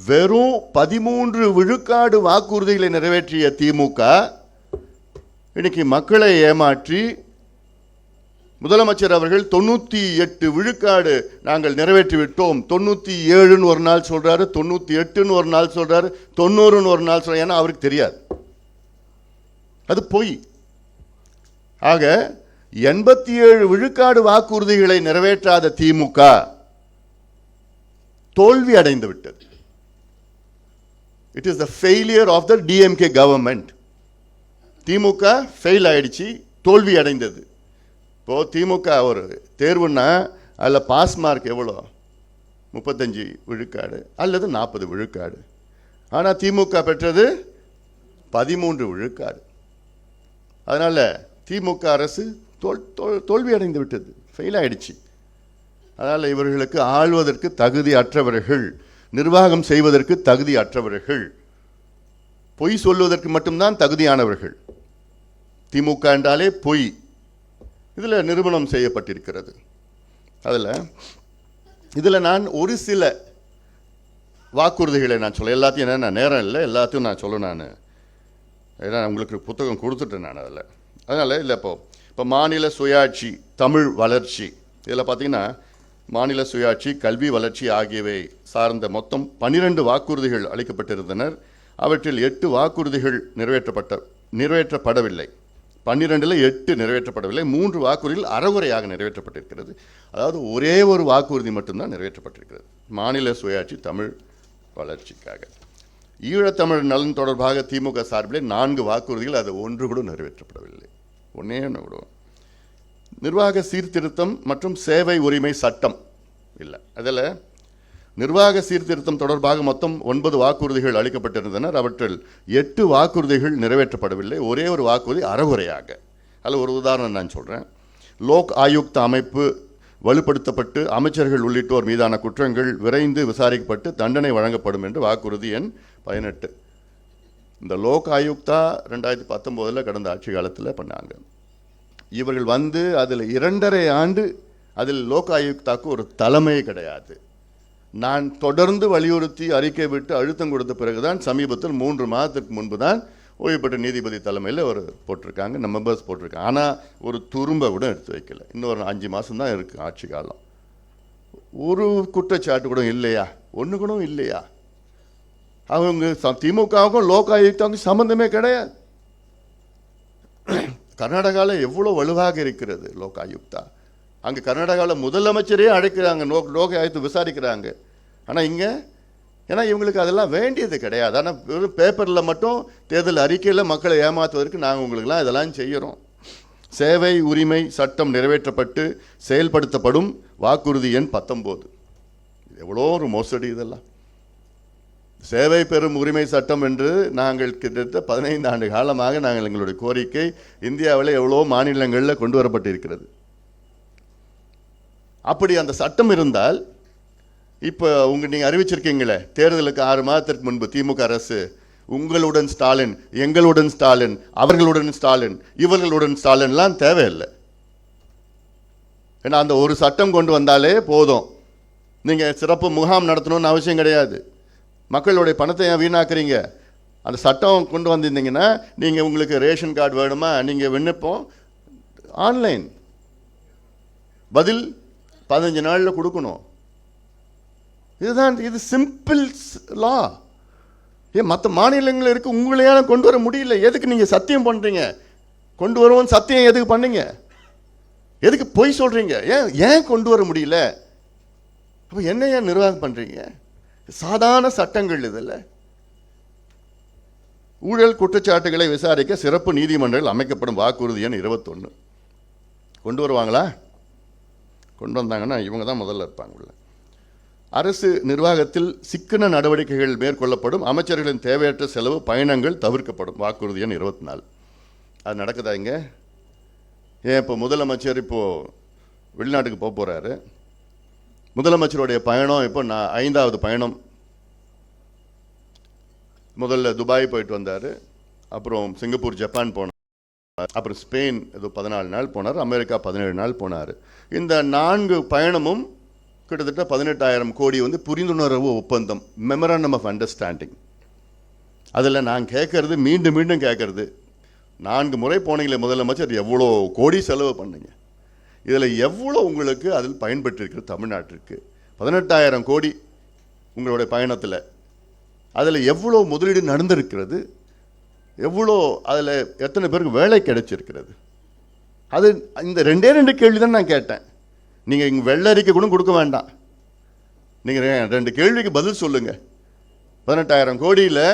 வெறும் 13 விழுக்காடு வாக்குறுதிகளை நிறைவேற்றிய திமுக இன்னைக்கு மக்களை ஏமாற்றி முதலமைச்சர் அவர்கள் 98 விழுக்காடு நாங்கள் நிறைவேற்றி விட்டோம், 97 ஒரு நாள் சொல்றாரு, 98 ஒரு நாள் சொல்றாரு, 90 ஒரு நாள் சொல்றாரு. ஏன்னா அவருக்கு தெரியாது, அது பொய். ஆக 87 விழுக்காடு வாக்குறுதிகளை நிறைவேற்றாத திமுக தோல்வி அடைந்து விட்டது. It is the failure of the DMK government. திமுக ஃபெயில் ஆயிடுச்சு, தோல்வி அடைந்தது. இப்போ திமுக ஒரு தேர்வுன்னா அதில் பாஸ் மார்க் எவ்வளோ? 35 விழுக்காடு அல்லது 40 விழுக்காடு. ஆனால் திமுக பெற்றது 13 விழுக்காடு. அதனால் திமுக அரசு தோல்வி அடைந்து விட்டது, ஃபெயில் ஆயிடுச்சு. அதனால் இவர்களுக்கு ஆள்வதற்கு தகுதி அற்றவர்கள், நிர்வாகம் செய்வதற்கு தகுதி அற்றவர்கள், பொய் சொல்வதற்கு மட்டும்தான் தகுதியானவர்கள். திமுக என்றாலே பொய், இதில் நிரூபணம் செய்யப்பட்டிருக்கிறது. இதில் நான் ஒரு சில வாக்குறுதிகளை நான் சொல்ல, எல்லாத்தையும் என்ன நேரம் இல்லை, எல்லாத்தையும் நான் சொல்ல. நான் ஏன்னா உங்களுக்கு புத்தகம் கொடுத்துட்டேன் நான் அதில். அதனால் இல்லை இப்போ மாநில சுயாட்சி, தமிழ் வளர்ச்சி, இதில் பார்த்தீங்கன்னா மாநில சுயாட்சி, கல்வி வளர்ச்சி ஆகியவை சார்ந்த மொத்தம் 12 வாக்குறுதிகள் அளிக்கப்பட்டிருந்தனர். அவற்றில் 8 வாக்குறுதிகள் நிறைவேற்றப்படவில்லை. 12ல் 8 நிறைவேற்றப்படவில்லை. 3 வாக்குறுதிகள் அறகுறையாக நிறைவேற்றப்பட்டிருக்கிறது. அதாவது ஒரே ஒரு வாக்குறுதி மட்டும்தான் நிறைவேற்றப்பட்டிருக்கிறது, மாநில சுயாட்சி தமிழ் வளர்ச்சிக்காக. ஈழத்தமிழ் நலன் தொடர்பாக திமுக சார்பிலே 4 வாக்குறுதிகள், அது ஒன்று கூட நிறைவேற்றப்படவில்லை. ஒன்னே ஒன்று கூட. நிர்வாக சீர்திருத்தம் மற்றும் சேவை உரிமை சட்டம் இல்லை. அதில் நிர்வாக சீர்திருத்தம் தொடர்பாக மொத்தம் 9 வாக்குறுதிகள் அளிக்கப்பட்டிருந்தனர். அவற்றில் 8 வாக்குறுதிகள் நிறைவேற்றப்படவில்லை. ஒரே ஒரு வாக்குறுதி அறகுறையாக. அதில் ஒரு உதாரணம் நான் சொல்கிறேன். லோக் ஆயுக்தா அமைப்பு வலுப்படுத்தப்பட்டு அமைச்சர்கள் உள்ளிட்டோர் மீதான குற்றங்கள் விரைந்து விசாரிக்கப்பட்டு தண்டனை வழங்கப்படும் என்று வாக்குறுதி எண் 18. இந்த லோக் ஆயுக்தா 2019 கடந்த ஆட்சி காலத்தில் பண்ணாங்க. இவர்கள் வந்து அதில் 2.5 ஆண்டு அதில் லோக் ஆயுக்தாக்கு ஒரு தலைமை கிடையாது. நான் தொடர்ந்து வலியுறுத்தி அறிக்கை விட்டு அழுத்தம் கொடுத்த பிறகுதான் சமீபத்தில் 3 மாதத்திற்கு முன்பு தான் ஓய்வு பெற்ற நீதிபதி தலைமையில் ஒரு போட்டிருக்காங்க, நம்ம மெம்பர்ஸ் போட்டிருக்காங்க. ஆனால் ஒரு துரும்ப கூட எடுத்து வைக்கல. இன்னொரு 5 மாதம் தான் இருக்குது ஆட்சி காலம். ஒரு குற்றச்சாட்டு கூட இல்லையா? ஒன்று கூட இல்லையா? அவங்க திமுகவுக்கும் லோக் ஆயுக்தாவுக்கும் சம்மந்தமே கிடையாது. கர்நாடகாவில் எவ்வளோ வலுவாக இருக்கிறது லோக் ஆயுக்தா. அங்கே கர்நாடகாவில் முதலமைச்சரே அழைக்கிறாங்க, லோக் ஆயுக்தா விசாரிக்கிறாங்க. ஆனால் இங்கே ஏன்னா இவங்களுக்கு அதெல்லாம் வேண்டியது கிடையாது. ஆனால் வெறும் பேப்பரில் மட்டும் தேர்தல் அறிக்கையில் மக்களை ஏமாற்றுவதற்கு நாங்கள் உங்களுக்கெல்லாம் இதெல்லாம் செய்கிறோம். சேவை உரிமை சட்டம் நிறைவேற்றப்பட்டு செயல்படுத்தப்படும் வாக்குறுதி எண் 19. எவ்வளோ ஒரு மோசடி இதெல்லாம். சேவை பெறும் உரிமை சட்டம் என்று நாங்கள் கிட்டத்தட்ட 15 ஆண்டு காலமாக நாங்கள் எங்களுடைய கோரிக்கை இந்தியாவில் எவ்வளோ மாநிலங்களில் கொண்டு வரப்பட்டிருக்கிறது. அப்படி அந்த சட்டம் இருந்தால் இப்போ நீங்கள் அறிவிச்சிருக்கீங்களே, தேர்தலுக்கு 6 மாதத்திற்கு முன்பு திமுக அரசு உங்களுடன் ஸ்டாலின், எங்களுடன் ஸ்டாலின், அவர்களுடன் ஸ்டாலின், இவர்களுடன் ஸ்டாலின்லாம் தேவையில்லை. ஏன்னா அந்த ஒரு சட்டம் கொண்டு வந்தாலே போதும். நீங்கள் சிறப்பு முகாம் நடத்தணும்னு அவசியம் கிடையாது. மக்களுடைய பணத்தை ஏன் வீணாக்குறீங்க? அந்த சட்டம் கொண்டு வந்திருந்தீங்கன்னா நீங்கள் உங்களுக்கு ரேஷன் கார்டு வேணுமா, நீங்கள் விண்ணப்பம் ஆன்லைன், பதில் 15 நாளில் கொடுக்கணும். இதுதான், இது சிம்பிள் லா. ஏன் மற்ற மாநிலங்களில் இருக்கு, உங்களையான கொண்டு வர முடியல? எதுக்கு நீங்கள் சத்தியம் பண்ணுறீங்க? கொண்டு வருவோம் சத்தியம் எதுக்கு பண்ணீங்க? எதுக்கு பொய் சொல்கிறீங்க? ஏன் கொண்டு வர முடியல? அப்போ என்ன ஏன் நிர்வாகம் பண்ணுறீங்க? சாதாரண சட்டங்கள் இதில். ஊழல் குற்றச்சாட்டுகளை விசாரிக்க சிறப்பு நீதிமன்றங்கள் அமைக்கப்படும் வாக்குறுதி எண் 21. கொண்டு வருவாங்களா? கொண்டு வந்தாங்கன்னா இவங்க தான் முதல்ல இருப்பாங்க. அரசு நிர்வாகத்தில் சிக்கன நடவடிக்கைகள் மேற்கொள்ளப்படும், அமைச்சர்களின் தேவையற்ற செலவு பயணங்கள் தவிர்க்கப்படும் வாக்குறுதி எண் 24. அது நடக்குதா இங்கே? ஏன் இப்போ முதலமைச்சர் இப்போது வெளிநாட்டுக்கு போக போகிறாரு. முதலமைச்சருடைய பயணம் இப்போ 5வது பயணம். முதல்ல துபாய் போயிட்டு வந்தார், அப்புறம் சிங்கப்பூர், ஜப்பான் போனார், அப்புறம் ஸ்பெயின் ஏதோ 14 நாள் போனார், அமெரிக்கா 17 நாள் போனார். இந்த 4 பயணமும் கிட்டத்தட்ட 18,000 கோடி வந்து புரிந்துணர்வு ஒப்பந்தம், மெமரண்டம் ஆஃப் அண்டர்ஸ்டாண்டிங். அதில் நான் கேட்கறது, மீண்டும் மீண்டும் கேட்கறது, 4 முறை போனீங்களே முதலமைச்சர், எவ்வளோ கோடி செலவு பண்ணீங்க, இதில் எவ்வளோ உங்களுக்கு அதில் பயன்பெற்றிருக்கிறது தமிழ்நாட்டிற்கு? 18,000 கோடி உங்களுடைய பயணத்தில், அதில் எவ்வளோ முதலீடு நடந்திருக்கிறது, எவ்வளோ அதில் எத்தனை பேருக்கு வேலை கிடைச்சிருக்கிறது? அது இந்த 2 கேள்வி தான் நான் கேட்டேன். நீங்கள் இங்கே வெள்ளை அறிக்கை கூட கொடுக்க வேண்டாம், நீங்கள் 2 கேள்விக்கு பதில் சொல்லுங்கள். 18,000 கோடியில்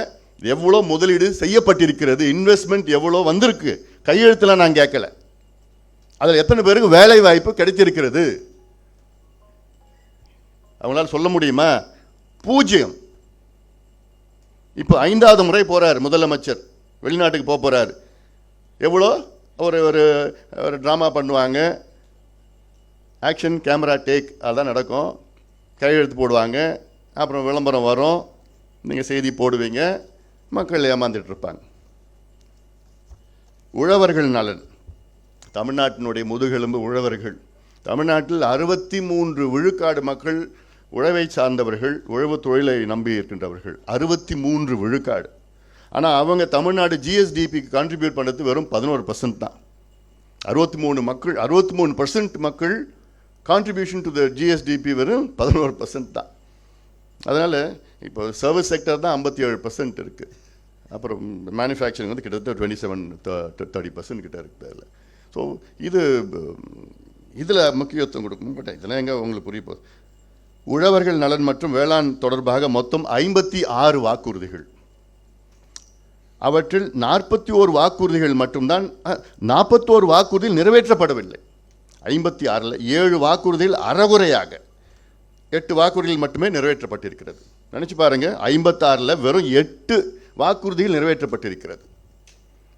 எவ்வளோ முதலீடு செய்யப்பட்டிருக்கிறது, இன்வெஸ்ட்மெண்ட் எவ்வளோ வந்திருக்கு, கையெழுத்தில் நான் கேட்கல. அதில் எத்தனை பேருக்கு வேலை வாய்ப்பு கிடைத்திருக்கிறது அவங்களால சொல்ல முடியுமா? 0. இப்போ 5வது முறை போகிறார் முதலமைச்சர், வெளிநாட்டுக்கு போகிறார். எவ்வளோ ஒரு ஒரு ஒரு ட்ராமா பண்ணுவாங்க, ஆக்ஷன் கேமரா டேக், அதான் நடக்கும். கையெழுத்து போடுவாங்க, அப்புறம் விளம்பரம் வரும், நீங்கள் செய்தி போடுவீங்க, மக்கள் ஏமாந்துட்டு இருப்பாங்க. உழவர்கள் நலன், தமிழ்நாட்டினுடைய முதுகெலும்பு உழவர்கள். தமிழ்நாட்டில் 63 விழுக்காடு மக்கள் உழவை சார்ந்தவர்கள், உழவு தொழிலை நம்பி இருக்கின்றவர்கள். 63 விழுக்காடு. ஆனால் அவங்க தமிழ்நாடு ஜிஎஸ்டிபிக்கு கான்ட்ரிபியூட் பண்ணுறது வெறும் 11% தான். 63% மக்கள் கான்ட்ரிபியூஷன் டு த ஜிஎஸ்டிபி வெறும் 11% தான். அதனால் இப்போ சர்வீஸ் செக்டர் தான் 57% இருக்குது. அப்புறம் மேனுஃபேக்சரிங் வந்து கிட்டத்தட்ட 27-30% கிட்ட இருக்குது அதில். ஸோ இதில் முக்கியத்துவம் கொடுக்கணும். பட் இதெல்லாம் எங்கே உங்களுக்கு புரிய போகுது? உழவர்கள் நலன் மற்றும் வேளாண் தொடர்பாக மொத்தம் 56 வாக்குறுதிகள். அவற்றில் 41 வாக்குறுதிகள் மட்டும்தான், 41 வாக்குறுதிகள் நிறைவேற்றப்படவில்லை. 56ல் 7 வாக்குறுதிகள் அறகுறையாக, 8 வாக்குறுதிகள் மட்டுமே நிறைவேற்றப்பட்டிருக்கிறது. நினச்சி பாருங்க, 56ல் வெறும் 8 வாக்குறுதிகள் நிறைவேற்றப்பட்டிருக்கிறது.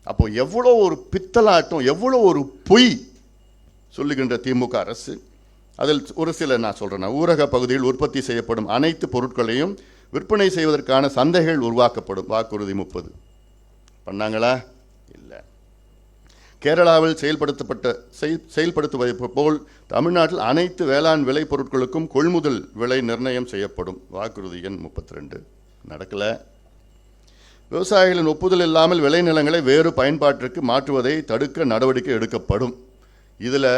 அப்போ எவ்வளோ ஒரு பித்தலாட்டம், எவ்வளோ ஒரு பொய் சொல்லுகின்ற திமுக அரசு. அதில் ஒரு சில நான் சொல்கிறேன். ஊரக பகுதியில் உற்பத்தி செய்யப்படும் அனைத்து பொருட்களையும் விற்பனை செய்வதற்கான சந்தைகள் உருவாக்கப்படும். வாக்குறுதி 30 பண்ணாங்களா? இல்லை. கேரளாவில் செயல்படுத்துவதை போல் தமிழ்நாட்டில் அனைத்து வேளாண் விளை பொருட்களுக்கும் கொள்முதல் விலை நிர்ணயம் செய்யப்படும். வாக்குறுதி எண் 32 நடக்கலை. விவசாயிகளின் ஒப்புதல் இல்லாமல் விளைநிலங்களை வேறு பயன்பாட்டிற்கு மாற்றுவதை தடுக்க நடவடிக்கை எடுக்கப்படும். இதில்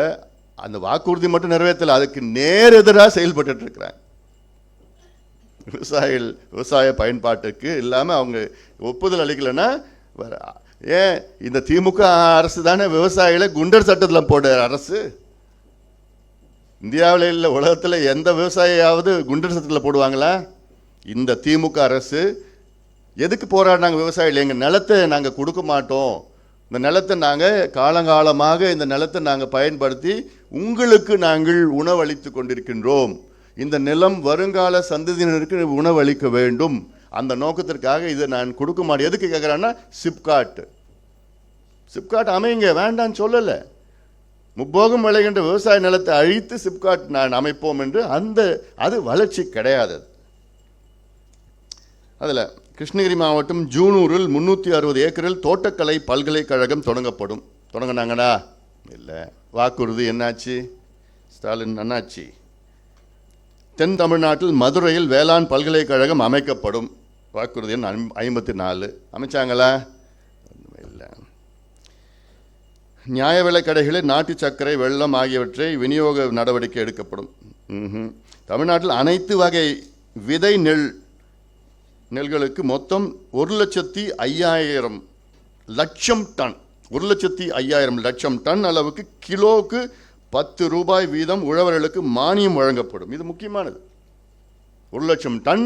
அந்த வாக்குறுதி மட்டும் நிறைவேற்றலை, அதுக்கு நேர் எதிராக செயல்பட்டு இருக்கிறாங்க. விவசாய பயன்பாட்டுக்கு இல்லாமல் அவங்க ஒப்புதல் அளிக்கலைன்னா ஏன் இந்த திமுக அரசு தானே விவசாயிகளை குண்டர் சட்டத்தில் போட அரசு. இந்தியாவில் இல்லை, உலகத்தில் எந்த விவசாயியாவது குண்டர் சட்டத்தில் போடுவாங்களா? இந்த திமுக அரசு எதுக்கு போராடினாங்க? விவசாயிகள் எங்கள் நிலத்தை நாங்கள் கொடுக்க மாட்டோம், இந்த நிலத்தை நாங்கள் காலங்காலமாக இந்த நிலத்தை நாங்கள் பயன்படுத்தி உங்களுக்கு நாங்கள் உணவளித்து கொண்டிருக்கின்றோம், இந்த நிலம் வருங்கால சந்ததியினருக்கு உணவளிக்க வேண்டும், அந்த நோக்கத்திற்காக இதை நான் கொடுக்க மாட்டேன். எதுக்கு கேட்குறான்னா, சிப்காட் அமைங்க வேண்டான்னு சொல்லலை. முப்போகம் விளைகின்ற விவசாய நிலத்தை அழித்து சிப்காட் நான் அமைப்போம் என்று அது வளர்ச்சி கிடையாது. அதில் கிருஷ்ணகிரி மாவட்டம் ஜூனூரில் 360 ஏக்கரில் தோட்டக்கலை பல்கலைக்கழகம் தொடங்கினாங்கடா? இல்லை. வாக்குறுதி என்னாச்சு? ஸ்டாலின் அண்ணாச்சி. தென் தமிழ்நாட்டில் மதுரையில் வேளாண் பல்கலைக்கழகம் அமைக்கப்படும். வாக்குறுதி எண் 54 அமைச்சாங்களா? இல்லை. நியாய விலை கடைகளில் நாட்டு சர்க்கரை, வெல்லம் ஆகியவற்றை விநியோக நடவடிக்கை எடுக்கப்படும். தமிழ்நாட்டில் அனைத்து வகை விதை நெல்களுக்கு மொத்தம் 1,05,000 லட்சம் டன், 1,05,000 லட்சம் டன் அளவுக்கு கிலோவுக்கு 10 ரூபாய் வீதம் உழவர்களுக்கு மானியம் வழங்கப்படும். இது முக்கியமானது. 1 லட்சம் டன்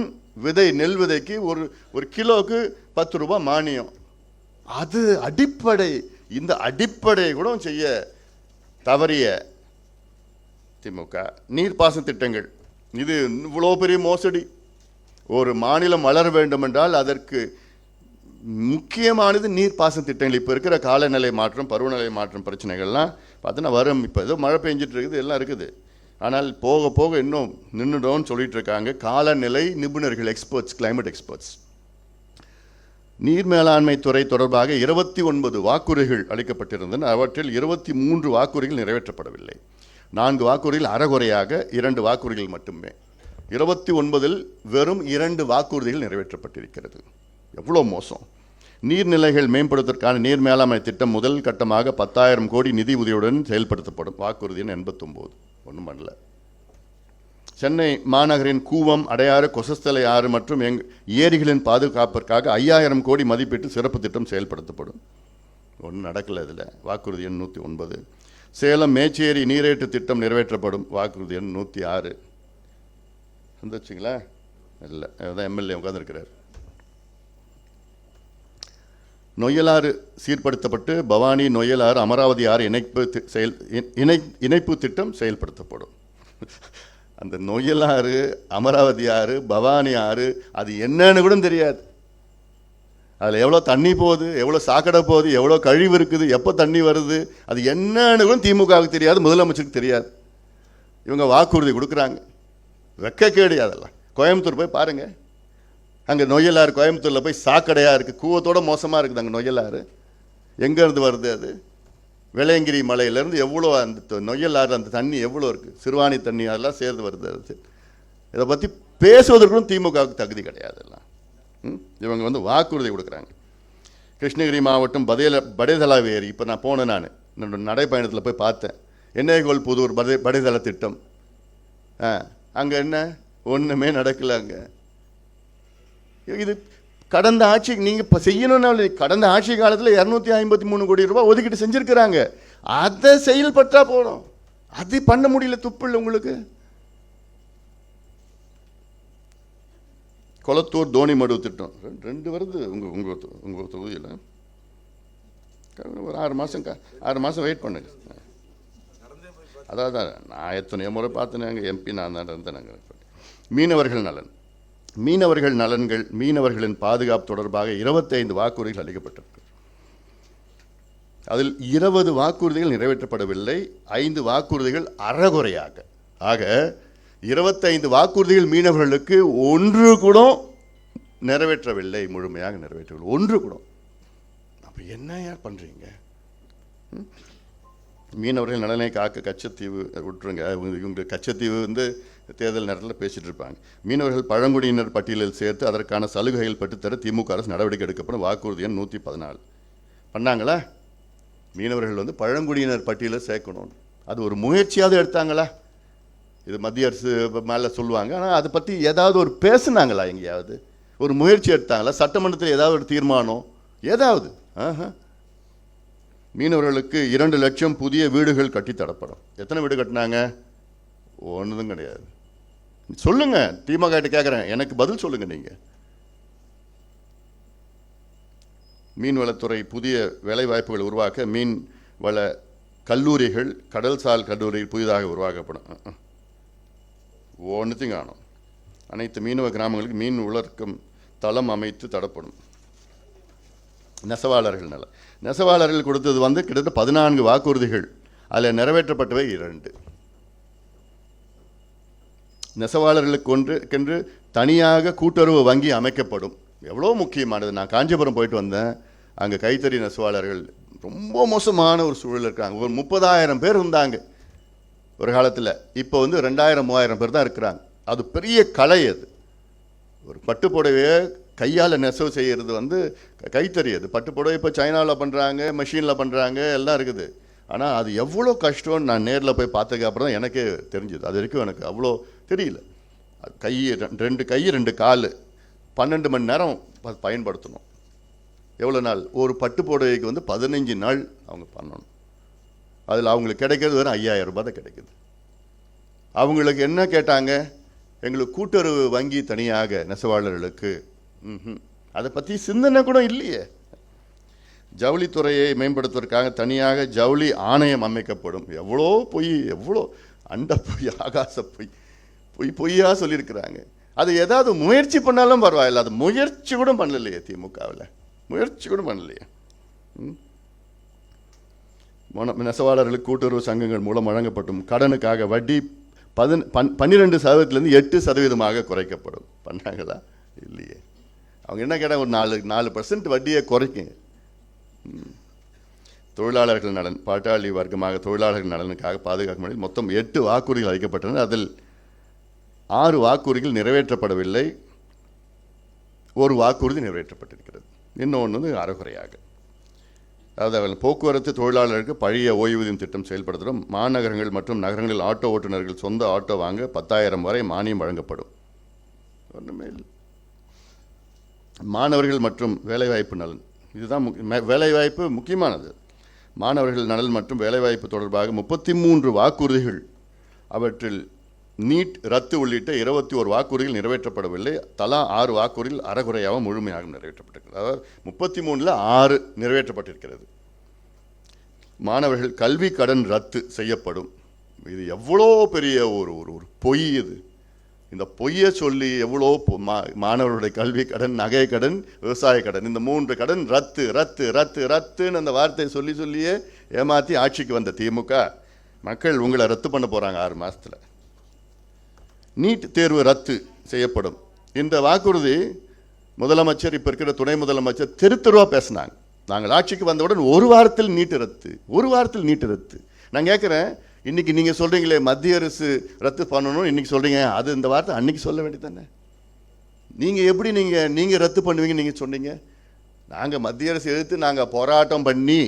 நெல் விதைக்கு ஒரு கிலோவுக்கு 10 ரூபாய் மானியம். அது அடிப்படை. இந்த அடிப்படையை கூட செய்ய தவறிய திமுக. நீர்ப்பாசன திட்டங்கள், இது இவ்வளோ பெரிய மோசடி. ஒரு மாநிலம் வளர வேண்டும் என்றால் அதற்கு முக்கியமானது நீர்ப்பாசன திட்டங்கள். இப்போ இருக்கிற காலநிலை மாற்றம், பருவநிலை மாற்றம் பிரச்சனைகள்லாம் பார்த்தோன்னா வரும். இப்போ ஏதோ மழை பெஞ்சிட்டு இருக்குது, எல்லாம் இருக்குது. ஆனால் போக போக இன்னும் நின்றுடோன்னு சொல்லிட்டு இருக்காங்க காலநிலை நிபுணர்கள், எக்ஸ்பர்ட்ஸ், கிளைமேட் எக்ஸ்பர்ட்ஸ். நீர் மேலாண்மை துறை தொடர்பாக 29 வாக்குறுதிகள் அளிக்கப்பட்டிருந்தன. அவற்றில் 23 வாக்குறுதிகள் நிறைவேற்றப்படவில்லை. 4 வாக்குறுதிகள் அறகுறையாக, 2 வாக்குறுதிகள் மட்டுமே. 29 வெறும் 2 வாக்குறுதிகள் நிறைவேற்றப்பட்டிருக்கிறது. எவ்வளோ மோசம்! நீர்நிலைகள் மேம்படுவதற்கான நீர் மேலாண்மை திட்டம் முதல் கட்டமாக 10,000 கோடி நிதி உதவியுடன் செயல்படுத்தப்படும். வாக்குறுதி எண் 89. ஒன்றும் பண்ணல. சென்னை மாநகரின் கூவம், அடையாறு, கொசஸ்தலை ஆறு மற்றும் ஏரிகளின் பாதுகாப்பிற்காக 5,000 கோடி மதிப்பீட்டு சிறப்பு திட்டம் செயல்படுத்தப்படும். ஒன்றும் நடக்கல. இதில் வாக்குறுதி எண் 109. சேலம் மேச்சேரி நீரேற்று திட்டம் நிறைவேற்றப்படும். வாக்குறுதி எண் 106. வந்துச்சுங்களா? இல்லை, அதான் எம்எல்ஏ உட்காந்துருக்கிறார். நொய்யலாறு சீர்படுத்தப்பட்டு பவானி, நொய்யலாறு, அமராவதி ஆறு இணைப்பு திட்டம் செயல்படுத்தப்படும். அந்த நொய்யலாறு, அமராவதி ஆறு, பவானி ஆறு அது என்னன்னு கூட தெரியாது. அதில் எவ்வளோ தண்ணி போகுது, எவ்வளோ சாக்கடை போகுது, எவ்வளோ கழிவு இருக்குது, எப்போ தண்ணி வருது, அது என்னன்னு கூட திமுகவுக்கு தெரியாது, முதலமைச்சருக்கு தெரியாது. இவங்க வாக்குறுதி கொடுக்குறாங்க. வெக்கக்கேடு அதெல்லாம். கோயம்புத்தூர் போய் பாருங்கள். அங்கே நொய்யலாறு கோயம்புத்தூரில் போய் சாக்கடையாக இருக்குது. கூவத்தோட மோசமாக இருக்குது அங்கே நொய்யலாறு. எங்கேருந்து வருது அது? வெள்ளையங்கிரி மலையிலேருந்து எவ்வளோ அந்த நொய்யலாறு அந்த தண்ணி எவ்வளோ இருக்குது, சிறுவாணி தண்ணி அதெல்லாம் சேர்ந்து வருது. அது இதை பற்றி பேசுவதற்கும் திமுகவுக்கு தகுதி கிடையாது. எல்லாம் இவங்க வந்து வாக்குறுதி கொடுக்குறாங்க. கிருஷ்ணகிரி மாவட்டம் படைதளவேரி, இப்போ நான் போனேன், நான் நடைப்பயணத்தில் போய் பார்த்தேன். எண்ணெய்கோல் புதூர் படைதள திட்டம். அங்கே என்ன ஒன்றுமே நடக்கல. அங்கே இது கடந்த ஆட்சி நீங்கள் இப்போ செய்யணும்னா கடந்த ஆட்சி காலத்தில் 253 கோடி ரூபாய் ஒதுக்கிட்டு செஞ்சுருக்கிறாங்க. அதை செயல்பட்டா போகணும். அது பண்ண முடியல. துப்பு இல்லை உங்களுக்கு. கொளத்தூர் தோணிமடு திட்டம் 2 வருது உங்கள் தொகுதியில். ஒரு 6 மாதம் வெயிட் பண்ணுங்க. அதான் நான் எத்தனையோ முறை பார்த்தேன். அங்கே எம்பி நான் தான் இருந்தேன். நாங்கள் மீனவர்கள் நலன், மீனவர்களின் பாதுகாப்பு தொடர்பாக 25 வாக்குறுதிகள் அளிக்கப்பட்டிருக்கு. அதில் 20 வாக்குறுதிகள் நிறைவேற்றப்படவில்லை, 5 வாக்குறுதிகள் அறகுறையாக. ஆக 25 வாக்குறுதிகள் மீனவர்களுக்கு ஒன்று கூட நிறைவேற்றவில்லை, முழுமையாக நிறைவேற்றவில்லை, ஒன்று கூட. அப்போ என்ன யார் பண்ணுறீங்க? மீனவர்கள் நலனை காக்க கச்சத்தீவு விட்டுருங்க. இவங்க கச்சத்தீவு வந்து தேர்தல் நேரத்தில் பேசிகிட்டு இருப்பாங்க. மீனவர்கள் பழங்குடியினர் பட்டியலில் சேர்த்து அதற்கான சலுகைகள் பெற்றுத்தர திமுக அரசு நடவடிக்கை எடுக்கப்படும். வாக்குறுதி எண் 114. பண்ணாங்களா? மீனவர்கள் வந்து பழங்குடியினர் பட்டியலில் சேர்க்கணும். அது ஒரு முயற்சியாவது எடுத்தாங்களா? இது மத்திய அரசு மேலே சொல்லுவாங்க. ஆனால் அதை பற்றி ஏதாவது ஒரு பேசுனாங்களா? எங்கேயாவது ஒரு முயற்சி எடுத்தாங்களா? சட்டமன்றத்தில் ஏதாவது ஒரு தீர்மானம் ஏதாவது? மீனவர்களுக்கு 2 லட்சம் புதிய வீடுகள் கட்டித்தரப்படும். எத்தனை வீடு கட்டினாங்க? ஒன்றும் கிடையாது. சொல்லுங்க. திமுக கிட்ட கேட்குறேன், எனக்கு பதில் சொல்லுங்க. நீங்கள் மீன்வளத்துறை புதிய வேலை வாய்ப்புகள் உருவாக்க மீன்வள கல்லூரிகள், கடல்சால் கல்லூரிகள் புதிதாக உருவாக்கப்படும். ஒன்றுத்தையும் காணும். அனைத்து மீனவ கிராமங்களுக்கு மீன் வளர்க்கும் தளம் அமைத்து தரப்படும். நெசவாளர்கள் கொடுத்தது வந்து கிட்டத்தட்ட 14 வாக்குறுதிகள். அதில் நிறைவேற்றப்பட்டவை 2. நெசவாளர்களுக்கென்று தனியாக கூட்டுறவு வங்கி அமைக்கப்படும். எவ்வளோ முக்கியமானது. நான் காஞ்சிபுரம் போயிட்டு வந்தேன். அங்கே கைத்தறி நெசவாளர்கள் ரொம்ப மோசமான ஒரு சூழல் இருக்காங்க. ஒரு 30,000 பேர் இருந்தாங்க ஒரு காலத்தில். இப்போ வந்து 2,000-3,000 பேர் தான் இருக்கிறாங்க. அது பெரிய கலை. அது ஒரு பட்டுப்புடவையை கையால் நெசவு செய்கிறது வந்து கைத்தறி. அது பட்டுப்புடவை இப்போ சைனாவில் பண்ணுறாங்க, மெஷினில் பண்ணுறாங்க, எல்லாம் இருக்குது. ஆனால் அது எவ்வளோ கஷ்டம்னு நான் நேரில் போய் பார்த்ததுக்கு அப்புறம் தான் எனக்கே தெரிஞ்சுது. அது வரைக்கும் எனக்கு அவ்வளோ தெரியல. கை 2 கை 2 கால் 12 மணி நேரம் பயன்படுத்தணும். எவ்வளோ நாள்? ஒரு பட்டு புடவைக்கு வந்து 15 நாள் அவங்க பண்ணணும். அதில் அவங்களுக்கு கிடைக்கிறது வெறும் 5,000 ரூபாய் தான் கிடைக்குது. அவங்களுக்கு என்ன கேட்டாங்க? எங்களுக்கு கூட்டுறவு வங்கி தனியாக நெசவாளர்களுக்கு. அதை பற்றி சிந்தனை கூட இல்லையே. ஜவுளித்துறையை மேம்படுத்துவதற்காக தனியாக ஜவுளி ஆணையம் அமைக்கப்படும். எவ்வளோ பொய், எவ்வளோ அண்ட பொய், ஆகாச பொய்யா சொல்லியிருக்கிறாங்க. அது ஏதாவது முயற்சி பண்ணாலும் பரவாயில்ல. அது முயற்சி கூட பண்ணலையே திமுகவில். முயற்சி கூட பண்ணலையே. நெசவாளர்களுக்கு கூட்டுறவு சங்கங்கள் மூலம் வழங்கப்படும் கடனுக்காக வட்டி 12% 8% குறைக்கப்படும். பண்ணாங்களா? இல்லையே. அவங்க என்ன கேட்டால் ஒரு 4% வட்டியை குறைக்குங்க. தொழிலாளர்கள் நலன், பாட்டாளி வர்க்கமாக தொழிலாளர்கள் நலனுக்காக பாதுகாக்கும் வகையில் மொத்தம் 8 வாக்குறுதிகள் அளிக்கப்பட்டன. அதில் 6 வாக்குறுதிகள் நிறைவேற்றப்படவில்லை. ஒரு வாக்குறுதி நிறைவேற்றப்பட்டிருக்கிறது. இன்னொன்று வந்து அறகுறையாக. அதாவது போக்குவரத்து தொழிலாளர்களுக்கு பழைய ஓய்வூதியம் திட்டம் செயல்படுத்துகிறோம். மாநகரங்கள் மற்றும் நகரங்களில் ஆட்டோ ஓட்டுநர்கள் சொந்த ஆட்டோ வாங்க 10,000 வரை மானியம் வழங்கப்படும். ஒன்றுமே இல்லை. மாணவர்கள் மற்றும் வேலைவாய்ப்பு நலன், இதுதான் வேலைவாய்ப்பு முக்கியமானது. மாணவர்கள் நலன் மற்றும் வேலைவாய்ப்பு தொடர்பாக 33 வாக்குறுதிகள், அவற்றில் நீட் ரத்து உள்ளிட்ட 21 வாக்குறுதிகள் நிறைவேற்றப்படவில்லை. தலா 6 வாக்குறுதிகள் அறகுறையாக முழுமையாக நிறைவேற்றப்பட்டிருக்கிறது. அதாவது 33ல் 6 நிறைவேற்றப்பட்டிருக்கிறது. மாணவர்கள் கல்வி கடன் ரத்து செய்யப்படும். இது எவ்வளோ பெரிய ஒரு ஒரு பொய் இது. இந்த பொய்யை சொல்லி எவ்வளோ மாணவர்களுடைய கல்வி கடன், நகை கடன், விவசாய கடன், இந்த 3 கடன் ரத்து ரத்து ரத்து ரத்துன்னு அந்த வார்த்தையை சொல்லி சொல்லியே ஏமாற்றி ஆட்சிக்கு வந்த திமுக மக்கள் உங்களை ரத்து பண்ண போகிறாங்க 6 மாதத்தில். நீட் தேர்வு ரத்து செய்யப்படும். இந்த வாக்குறுதி முதலமைச்சர், இப்போ இருக்கிற துணை முதலமைச்சர் தெருவாக பேசினாங்க. நாங்கள் ஆட்சிக்கு வந்தவுடன் ஒரு வாரத்தில் நீட்டு ரத்து, ஒரு வாரத்தில் நீட்டு ரத்து. நான் கேட்குறேன், இன்றைக்கி நீங்கள் சொல்கிறீங்களே மத்திய அரசு ரத்து பண்ணணும், இன்றைக்கி சொல்கிறீங்க, அது இந்த வார்த்தை அன்றைக்கி சொல்ல வேண்டியது தானே? நீங்கள் எப்படி நீங்கள் ரத்து பண்ணுவீங்க? நீங்கள் சொன்னீங்க நாங்கள் மத்திய அரசு எதிர்த்து நாங்கள் போராட்டம் பண்ணி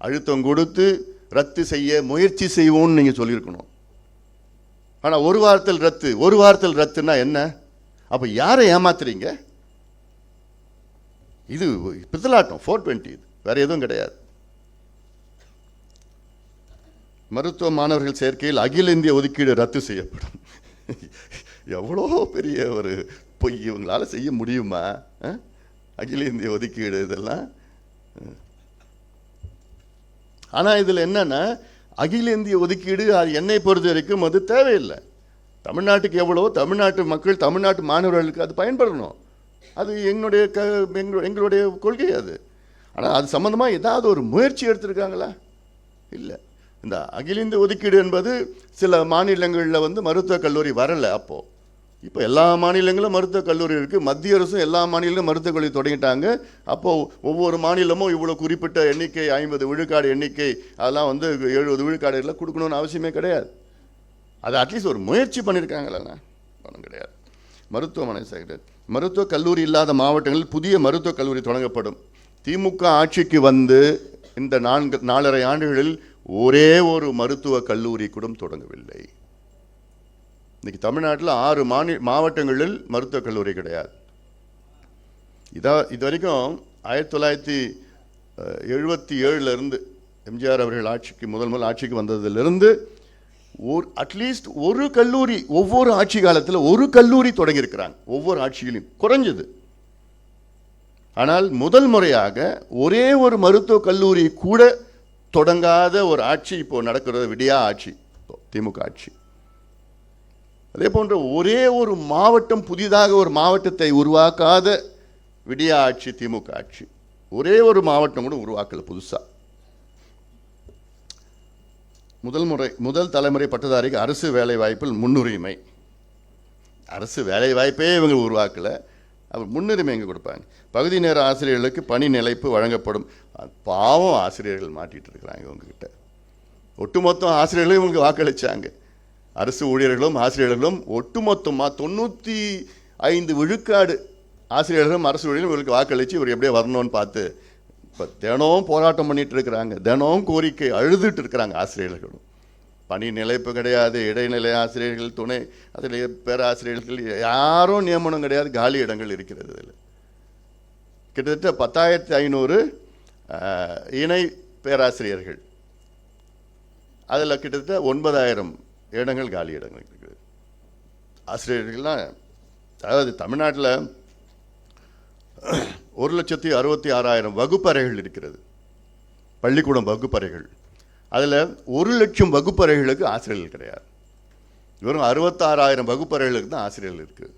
அழுத்தம் கொடுத்து ரத்து செய்ய முயற்சி செய்வோம்னு நீங்கள் சொல்லியிருக்கணும். ஆனால் ஒரு வாரத்தில் ரத்து, ஒரு வாரத்தில் ரத்துன்னா என்ன? அப்போ யாரை ஏமாத்துறீங்க? இது பித்தலாட்டம், 420, இது வேறு எதுவும் கிடையாது. மருத்துவ மாணவர்கள் சேர்க்கையில் அகில இந்திய ஒதுக்கீடு ரத்து செய்யப்படும். எவ்வளோ பெரிய ஒரு பொய்! இவங்களால் செய்ய முடியுமா? அகில இந்திய ஒதுக்கீடு இதெல்லாம். ஆனால் இதில் என்னன்னா, அகில இந்திய ஒதுக்கீடு அது என்னை பொறுத்த வரைக்கும் அது தேவையில்லை. தமிழ்நாட்டுக்கு எவ்வளோ, தமிழ்நாட்டு மக்கள், தமிழ்நாட்டு மாணவர்களுக்கு அது பயன்படணும். அது எங்களுடைய கொள்கை அது. ஆனால் அது சம்மந்தமாக ஏதாவது ஒரு முயற்சி எடுத்திருக்காங்களா? இல்லை. இந்த அகில இந்திய ஒதுக்கீடு என்பது சில மாநிலங்களில் வந்து மருத்துவக் கல்லூரி வரலை. அப்போது இப்போ எல்லா மாநிலங்களும் மருத்துவக் கல்லூரி இருக்குது. மத்திய அரசும் எல்லா மாநிலங்களும் மருத்துவக் கல்லூரி தொடங்கிட்டாங்க. அப்போது ஒவ்வொரு மாநிலமும் இவ்வளோ குறிப்பிட்ட எண்ணிக்கை, 50 விழுக்காடு எண்ணிக்கை, அதெல்லாம் வந்து 70 விழுக்காடு எல்லாம் கொடுக்கணும்னு அவசியமே கிடையாது. அது அட்லீஸ்ட் ஒரு முயற்சி பண்ணியிருக்காங்களா? ஒன்றும் கிடையாது. மருத்துவமனை செக்டர், மருத்துவக் கல்லூரி இல்லாத மாவட்டங்களில் புதிய மருத்துவக் கல்லூரி தொடங்கப்படும். திமுக ஆட்சிக்கு வந்து இந்த 4.5 ஆண்டுகளில் ஒரே ஒரு மருத்துவக் கல்லூரி கூட தொடங்கவில்லை. இன்னைக்கு தமிழ்நாட்டில் 6 மாவட்டங்களில் மருத்துவக் கல்லூரி கிடையாது. இது வரைக்கும் 1977 எம்ஜிஆர் அவர்கள் ஆட்சிக்கு முதல் ஆட்சிக்கு வந்ததிலிருந்து அட்லீஸ்ட் ஒரு கல்லூரி, ஒவ்வொரு ஆட்சி காலத்தில் ஒரு கல்லூரி தொடங்கியிருக்கிறாங்க. ஒவ்வொரு ஆட்சியிலும் குறைஞ்சது. ஆனால் முதல் முறையாக ஒரே ஒரு மருத்துவக் கல்லூரி கூட தொடங்காத ஒரு ஆட்சி இப்போ நடக்கிறது. விடியா ஆட்சி, திமுக ஆட்சி. அதே போன்ற ஒரே ஒரு மாவட்டம், புதிதாக ஒரு மாவட்டத்தை உருவாக்காத விடியா ஆட்சி திமுக ஆட்சி. ஒரே ஒரு மாவட்டம் கூட உருவாக்கல புதுசா. முதல் தலைமுறை பட்டதாரிக்கு அரசு வேலை வாய்ப்பில் முன்னுரிமை. அரசு வேலை வாய்ப்பே இவங்க உருவாக்கல, அவர் முன்னுரிமை எங்கே கொடுப்பாங்க? பகுதி நேர ஆசிரியர்களுக்கு பணி நிலைப்பு வழங்கப்படும். பாவம், ஆசிரியர்கள் மாட்டிகிட்டு இருக்கிறாங்க இவங்ககிட்ட. ஒட்டுமொத்த ஆசிரியர்களும் இவங்க வாக்களித்தாங்க. அரசு ஊழியர்களும் ஆசிரியர்களும் ஒட்டுமொத்தமாக 95 விழுக்காடு ஆசிரியர்களும் அரசு ஊழியர்களும் இவருக்கு வாக்களித்து இவர் எப்படியே வரணும்னு பார்த்து இப்போ தினம் போராட்டம் பண்ணிட்டு இருக்கிறாங்க. தினம் கோரிக்கை அழுதுட்டு இருக்கிறாங்க ஆசிரியர்களும். பணி நிலைப்பு கிடையாது, இடைநிலை ஆசிரியர்கள், துணை ஆசிரியர், பேராசிரியர்கள் யாரும் நியமனம் கிடையாது, காலி இடங்கள் இருக்கிறது. இதில் கிட்டத்தட்ட 10,500 இணை பேராசிரியர்கள், அதில் கிட்டத்தட்ட 9,000 இடங்கள் காலி இடங்கள் இருக்குது. ஆசிரியர்கள்லாம், அதாவது தமிழ்நாட்டில் 1,66,000 வகுப்பறைகள் இருக்கிறது, பள்ளிக்கூடம் வகுப்பறைகள். அதில் 1,00,000 வகுப்பறைகளுக்கு ஆசிரியர்கள் கிடையாது. வெறும் 66,000 வகுப்பறைகளுக்கு தான் ஆசிரியர்கள் இருக்குது.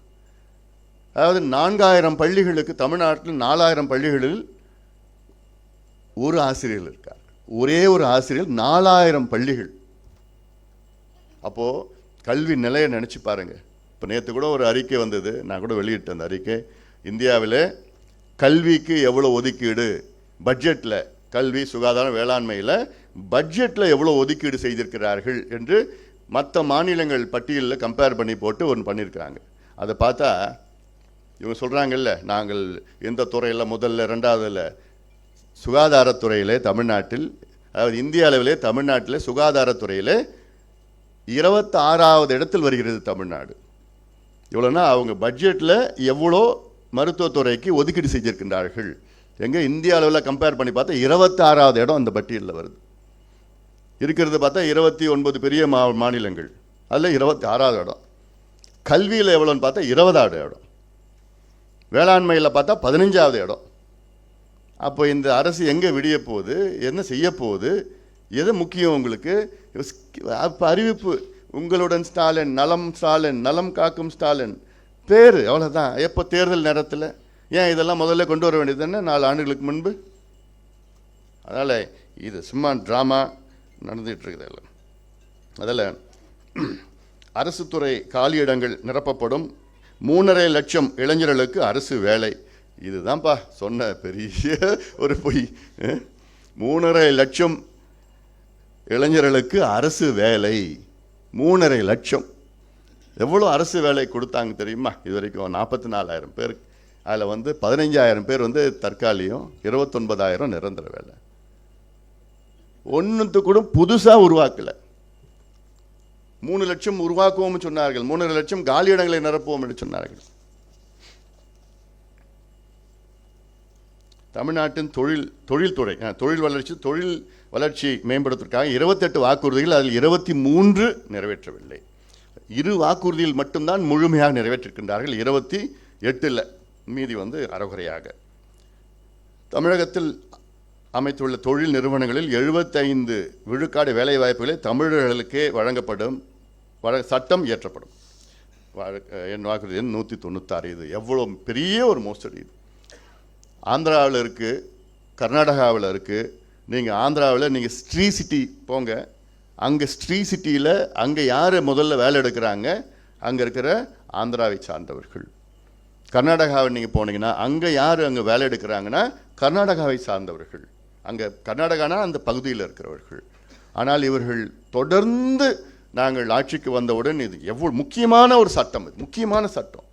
அதாவது 4,000 பள்ளிகளுக்கு, தமிழ்நாட்டில் 4,000 பள்ளிகளில் ஒரு ஆசிரியர்கள் இருக்கார். ஒரே ஒரு ஆசிரியர் 4,000 பள்ளிகள். அப்போது கல்வி நிலையை நினச்சி பாருங்கள். இப்போ நேற்று கூட ஒரு அறிக்கை வந்தது, நான் கூட வெளியிட்டேன் அந்த அறிக்கை. இந்தியாவில் கல்விக்கு எவ்வளோ ஒதுக்கீடு, பட்ஜெட்டில் கல்வி, சுகாதாரம், வேளாண்மையில் பட்ஜெட்டில் எவ்வளோ ஒதுக்கீடு செய்திருக்கிறார்கள் என்று மற்ற மாநிலங்கள் பட்டியலில் கம்பேர் பண்ணி போட்டு ஒன்று பண்ணியிருக்கிறாங்க. அதை பார்த்தா இவங்க சொல்கிறாங்கல்ல, நாங்கள் எந்த துறையில் முதல்ல ரெண்டாவதில் சுகாதாரத்துறையில் தமிழ்நாட்டில், அதாவது இந்திய அளவிலே தமிழ்நாட்டில் சுகாதாரத்துறையில் 26வது இடத்தில் வருகிறது தமிழ்நாடு. இவ்வளோனா அவங்க பட்ஜெட்டில் எவ்வளோ மருத்துவத்துறைக்கு ஒதுக்கீடு செஞ்சிருக்கின்றார்கள். எங்கே இந்திய அளவில் கம்பேர் பண்ணி பார்த்தா 26வது இடம் அந்த பட்டியலில் வருது. இருக்கிறது பார்த்தா 29 பெரிய மாநிலங்கள், அதில் 26வது இடம். கல்வியில் எவ்வளோன்னு பார்த்தா 20வது இடம். வேளாண்மையில் பார்த்தா 15வது இடம். அப்போ இந்த அரசு எங்கே விடிய போகுது, என்ன செய்ய போகுது, எது முக்கியம் உங்களுக்கு? அப்போ அறிவிப்பு, உங்களுடன் ஸ்டாலின், நலம் ஸ்டாலின், நலம் காக்கும் ஸ்டாலின், பேர் அவ்வளோதான். எப்போ தேர்தல் நேரத்தில் ஏன் இதெல்லாம் முதல்ல கொண்டு வர வேண்டியது தானே 4 ஆண்டுகளுக்கு முன்பு? அதனால் இது சும்மா ட்ராமா நடந்துகிட்ருக்குது எல்லாம். அதில் அரசு துறை காலியிடங்கள் நிரப்பப்படும், 3.5 லட்சம் இளைஞர்களுக்கு அரசு வேலை. இதுதான்ப்பா சொன்ன பெரிய ஒரு பொய். 3.5 லட்சம் இளைஞர்களுக்கு அரசு வேலை. 3.5 லட்சம். எவ்வளோ அரசு வேலை கொடுத்தாங்க தெரியுமா? இது வரைக்கும் 44,000 பேர். அதில் 15,000 பேர் தற்காலிகம், 29,000 நிரந்தர வேலை. ஒன்றுத்து கூட புதுசாக உருவாக்கலை. 3 லட்சம் உருவாக்குவோம் சொன்னார்கள், 3.5 லட்சம் காலியிடங்களை நிரப்புவோம் என்று சொன்னார்கள். தமிழ்நாட்டின் தொழில்துறை தொழில் வளர்ச்சி மேம்படுத்துவதற்காக 28 வாக்குறுதிகள், அதில் 23 நிறைவேற்றவில்லை. 2 வாக்குறுதியில் மட்டும்தான் முழுமையாக நிறைவேற்றிருக்கின்றார்கள். 28ல் மீதி அறகுறையாக. தமிழகத்தில் அமைத்துள்ள தொழில் நிறுவனங்களில் 75 விழுக்காடு வேலைவாய்ப்புகளை தமிழர்களுக்கே வழங்கப்படும், சட்டம் இயற்றப்படும். என் வாக்குறுதி 196. இது எவ்வளோ பெரிய ஒரு மோசடி இது. ஆந்திராவில் இருக்குது, கர்நாடகாவில் இருக்குது. நீங்கள் ஆந்திராவில் நீங்கள் ஸ்ரீ சிட்டி போங்க, அங்கே ஸ்ரீ சிட்டியில் அங்கே யார் முதல்ல வேலை எடுக்கிறாங்க? அங்கே இருக்கிற ஆந்திராவை சார்ந்தவர்கள். கர்நாடகாவை நீங்கள் போனீங்கன்னா அங்கே யார் அங்கே வேலை எடுக்கிறாங்கன்னா கர்நாடகாவை சார்ந்தவர்கள். அங்கே கர்நாடகானா அந்த பகுதியில் இருக்கிறவர்கள். ஆனால் இவர்கள் தொடர்ந்து நாங்கள் ஆட்சிக்கு வந்தவுடன் இது எவ்வளோ முக்கியமான ஒரு சட்டம், இது முக்கியமான சட்டம்.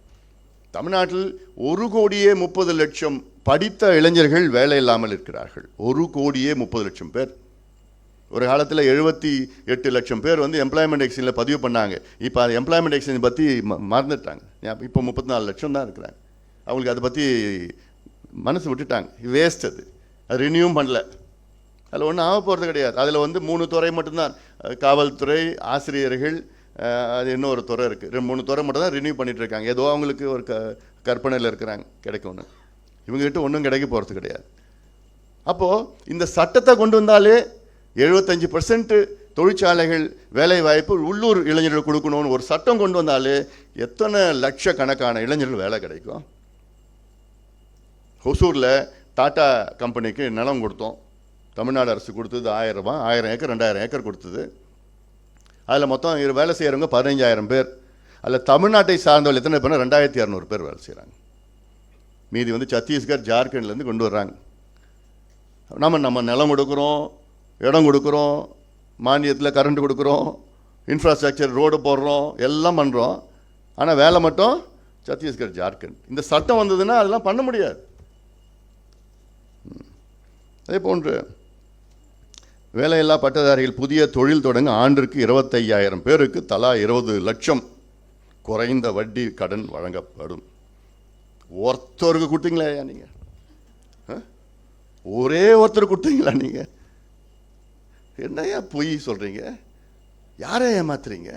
தமிழ்நாட்டில் 1,30,00,000 படித்த இளைஞர்கள் வேலை இல்லாமல் இருக்கிறார்கள். 1,30,00,000 பேர். ஒரு காலத்தில் 78 லட்சம் பேர் எம்ப்ளாய்மெண்ட் எக்ஸ்சேஞ்சில் பதிவு பண்ணாங்க. இப்போ அது எம்ப்ளாய்மெண்ட் எக்ஸ்சேஞ்ச் பற்றி மறந்துட்டாங்க. இப்போ 34 லட்சம் தான் இருக்கிறாங்க. அவங்களுக்கு அதை பற்றி மனசு விட்டுட்டாங்க. வேஸ்ட், அது ரினியூவும் பண்ணல. அதில் ஒன்றும் ஆக போகிறது கிடையாது. அதில் 3 துறை மட்டும்தான், காவல்துறை, ஆசிரியர்கள், அது இன்னொரு துறை இருக்குது. 3 துறை மட்டும் தான் ரினியூ பண்ணிகிட்டு இருக்காங்க. ஏதோ அவங்களுக்கு ஒரு கற்பனையில் இருக்கிறாங்க கிடைக்கும்னு. இவங்ககிட்ட ஒன்றும் கிடைக்க போகிறது கிடையாது. அப்போது இந்த சட்டத்தை கொண்டு வந்தாலே 75% தொழிற்சாலைகள் வேலை வாய்ப்பு உள்ளூர் இளைஞர்கள் கொடுக்கணும்னு ஒரு சட்டம் கொண்டு வந்தாலே எத்தனை லட்சக்கணக்கான இளைஞர்கள் வேலை கிடைக்கும். ஹொசூரில் டாடா கம்பெனிக்கு நிலம் கொடுத்தோம். தமிழ்நாடு அரசு கொடுத்தது 1000 ஏக்கர் 2000 ஏக்கர் கொடுத்தது. அதில் மொத்தம் வேலை செய்கிறவங்க 15,000 பேர். அதில் தமிழ்நாட்டை சார்ந்தவர்கள் எத்தனை பேர்? 2,200 பேர் வேலை செய்கிறாங்க. மீதி சத்தீஸ்கர், ஜார்க்கண்ட்லேருந்து கொண்டு வர்றாங்க. நம்ம நிலம் கொடுக்குறோம், இடம் கொடுக்குறோம், மானியத்தில் கரண்ட் கொடுக்குறோம், இன்ஃப்ராஸ்ட்ரக்சர் ரோடு போடுறோம், எல்லாம் பண்ணுறோம். ஆனால் வேலை மட்டும் சத்தீஸ்கர், ஜார்க்கண்ட். இந்த சட்டம் வந்ததுன்னா அதெல்லாம் பண்ண முடியாது. அதே போன்று வேலையில்லா பட்டதாரிகள் புதிய தொழில் தொடங்க ஆண்டிற்கு 25,000 பேருக்கு தலா 20 லட்சம் குறைந்த வட்டி கடன் வழங்கப்படும். ஒருத்தருக்கு கொடுத்தீங்களா நீங்கள்? ஒரே ஒருத்தர் கொடுத்தீங்களா நீங்கள்? என்னையா பொய் சொல்கிறீங்க? யாரை ஏமாத்துறீங்க?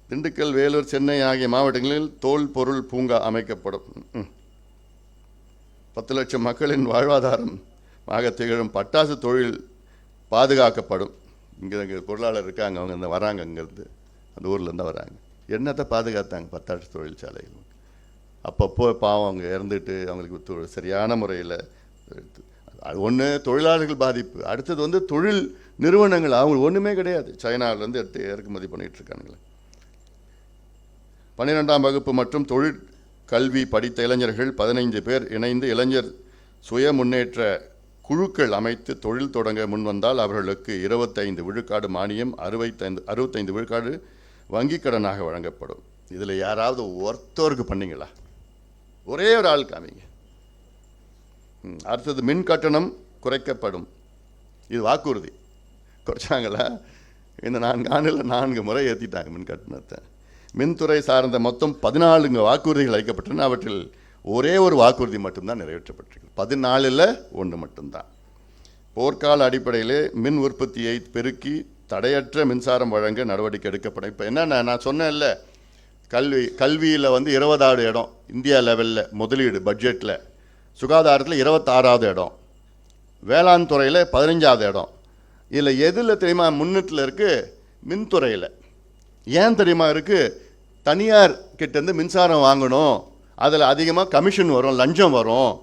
திண்டுக்கல், வேலூர், சென்னை ஆகிய மாவட்டங்களில் தோல் பொருள் பூங்கா அமைக்கப்படும். 10 லட்சம் மக்களின் வாழ்வாதாரமாக திகழும் பட்டாசு தொழில் பாதுகாக்கப்படும். இங்கே பொருளாளர் இருக்காங்க, அவங்க வராங்க, அங்கேருந்து அந்த ஊர்லேருந்து வராங்க. என்னத்தை பாதுகாத்தாங்க? பட்டாசு தொழிற்சாலைகள். அப்பப்போ பாவம் அவங்க இறந்துட்டு அவங்களுக்கு சரியான முறையில் ஒன்று தொழிலாளர்கள் பாதிப்பு, அடுத்தது தொழில் நிறுவனங்கள் அவங்களுக்கு ஒன்றுமே கிடையாது. சைனாவிலேருந்து எடுத்து இறக்குமதி பண்ணிகிட்டு இருக்கானுங்களே. 12ஆம் வகுப்பு மற்றும் தொழில் கல்வி படித்த இளைஞர்கள் 15 பேர் இணைந்து இளைஞர் சுய முன்னேற்ற குழுக்கள் அமைத்து தொழில் தொடங்க முன்வந்தால் அவர்களுக்கு 25 விழுக்காடு மானியம், 65 விழுக்காடு வங்கி கடனாக வழங்கப்படும். இதில் யாராவது ஒருத்தருக்கு பண்ணீங்களா? ஒரே ஒரு ஆள் காமிங்க. அடுத்தது மின் கட்டணம் குறைக்கப்படும். இது வாக்குறுதி. குறைச்சாங்களா? இந்த 4 ஆண்டில் 4 முறை ஏற்றிட்டாங்க மின் கட்டணத்தை. மின்துறை சார்ந்த மொத்தம் 14 வாக்குறுதிகள் அளிக்கப்பட்டன. அவற்றில் ஒரே ஒரு வாக்குறுதி மட்டும்தான் நிறைவேற்றப்பட்டிருக்கு. 14ல் 1 மட்டும்தான். போர்க்கால அடிப்படையிலே மின் உற்பத்தியை பெருக்கி தடையற்ற மின்சாரம் வழங்க நடவடிக்கை எடுக்கப்படும். இப்போ என்னென்ன நான் சொன்னேன்ல, கல்வியில் 20வது இடம் இந்தியா லெவலில் முதலீடு பட்ஜெட்டில், சுகாதாரத்தில் 26வது இடம், வேளாண் துறையில் 15வது இடம். இதில் எதில் தெரியுமா முன்னத்தில் இருக்குது? மின்துறையில். ஏன் தெரியுமா இருக்குது? தனியார் கிட்டேருந்து மின்சாரம் வாங்கணும், அதில் அதிகமாக கமிஷன் வரும், லஞ்சம் வரும்.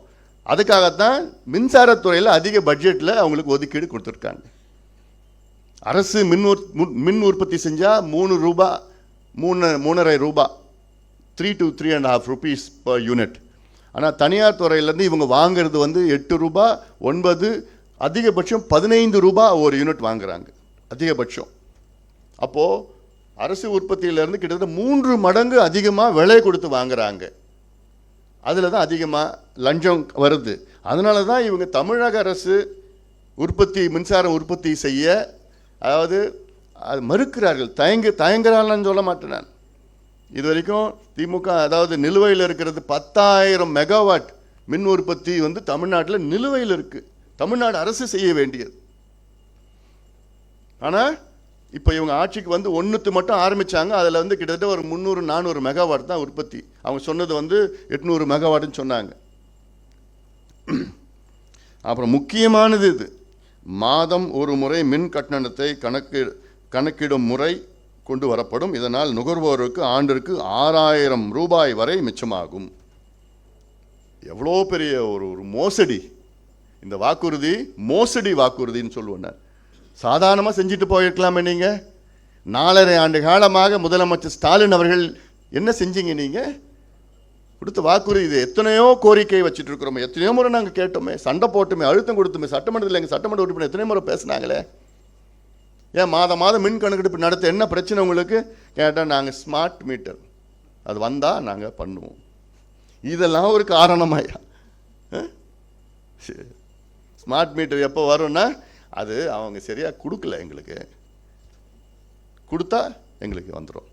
அதுக்காகத்தான் மின்சாரத்துறையில் அதிக பட்ஜெட்டில் அவங்களுக்கு ஒதுக்கீடு கொடுத்துருக்காங்க. அரசு மின் உற்பத்தி செஞ்சால் 3 ரூபா 3.5 ரூபா 3 to 3.5 rupees per யூனிட். ஆனால் தனியார் துறையிலேருந்து இவங்க வாங்கிறது 8 ரூபா 9, அதிகபட்சம் 15 ரூபா ஒரு யூனிட் வாங்குறாங்க அதிகபட்சம். அப்போது அரசு உற்பத்தியிலேருந்து கிட்டத்தட்ட 3 மடங்கு அதிகமாக விலை கொடுத்து வாங்குறாங்க. அதில் தான் அதிகமாக லஞ்சம் வருது. அதனால தான் இவங்க தமிழக அரசு மின்சாரம் உற்பத்தி செய்ய அது மறுக்கிறார்கள். தயங்குறாங்கன்னு சொல்ல மாட்டேன் நான். இது வரைக்கும் திமுக நிலுவையில் இருக்கிறது 10,000 மெகாவாட் மின் உற்பத்தி தமிழ்நாட்டில் நிலுவையில் இருக்குது. தமிழ்நாடு அரசு செய்ய வேண்டியது. ஆனால் இப்போ இவங்க ஆட்சிக்கு 1 மட்டும் ஆரம்பித்தாங்க. அதில் கிட்டத்தட்ட ஒரு 300-400 மெகாவாட் தான் உற்பத்தி. அவங்க சொன்னது 800 மெகாவாட்னு சொன்னாங்க. அப்புறம் முக்கியமானது இது, மாதம் ஒரு முறை மின் கட்டணத்தை கணக்கிடும் முறை கொண்டு வரப்படும். இதனால் நுகர்வோருக்கு ஆண்டிற்கு 6,000 ரூபாய் வரை மிச்சமாகும். எவ்வளோ பெரிய ஒரு மோசடி! இந்த வாக்குறுதி மோசடி வாக்குறுதின்னு சொல்லுவேன். சாதாரணமாக செஞ்சுட்டு போயிருக்கலாமே. நீங்கள் 4.5 ஆண்டு காலமாக முதலமைச்சர் ஸ்டாலின் அவர்கள் என்ன செஞ்சீங்க? நீங்கள் கொடுத்த வாக்குறுதி இது. எத்தனையோ கோரிக்கை வச்சுட்டு இருக்கிறோமே, எத்தனையோ முறை நாங்கள் கேட்டோமே, சண்டை போட்டுமே, அழுத்தம் கொடுத்துமே. சட்டமன்றத்தில் எங்கள் சட்டமன்ற உறுப்பினர் எத்தனையோ முறை பேசினாங்களே. ஏன் மாதம் மின் கணக்கெடுப்பு நடத்த என்ன பிரச்சனை உங்களுக்கு கேட்டால், நாங்கள் ஸ்மார்ட் மீட்டர் அது வந்தால் நாங்கள் பண்ணுவோம். இதெல்லாம் ஒரு காரணமாயா? ஸ்மார்ட் மீட்டர் எப்போ வரும்னா, அது அவங்க சரியாக கொடுக்கல, எங்களுக்கு கொடுத்தா எங்களுக்கு வந்துடும்.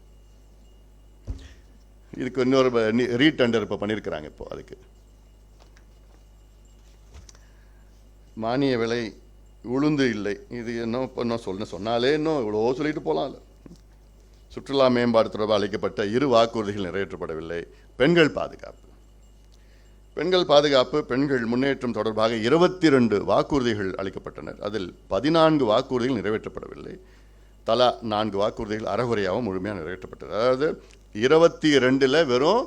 இதுக்கு இன்னொரு ரீடெண்டர் இப்போ பண்ணியிருக்கிறாங்க. இப்போ அதுக்கு மானிய விலை உளுந்து இல்லை. இது இன்னும் சொன்னாலே இன்னும் இவ்வளோ சொல்லிட்டு போகலாம். சுற்றுலா மேம்பாடு தொடர்பாக அளிக்கப்பட்ட 2 வாக்குறுதிகள் நிறைவேற்றப்படவில்லை. பெண்கள் பாதுகாப்பு, பெண்கள் முன்னேற்றம் தொடர்பாக 22 வாக்குறுதிகள் அளிக்கப்பட்டனர். அதில் 14 வாக்குறுதிகள் நிறைவேற்றப்படவில்லை. தலா 4 வாக்குறுதிகள் அறகுறையாகவும் முழுமையாக நிறைவேற்றப்பட்டது. அதாவது 22ல் வெறும்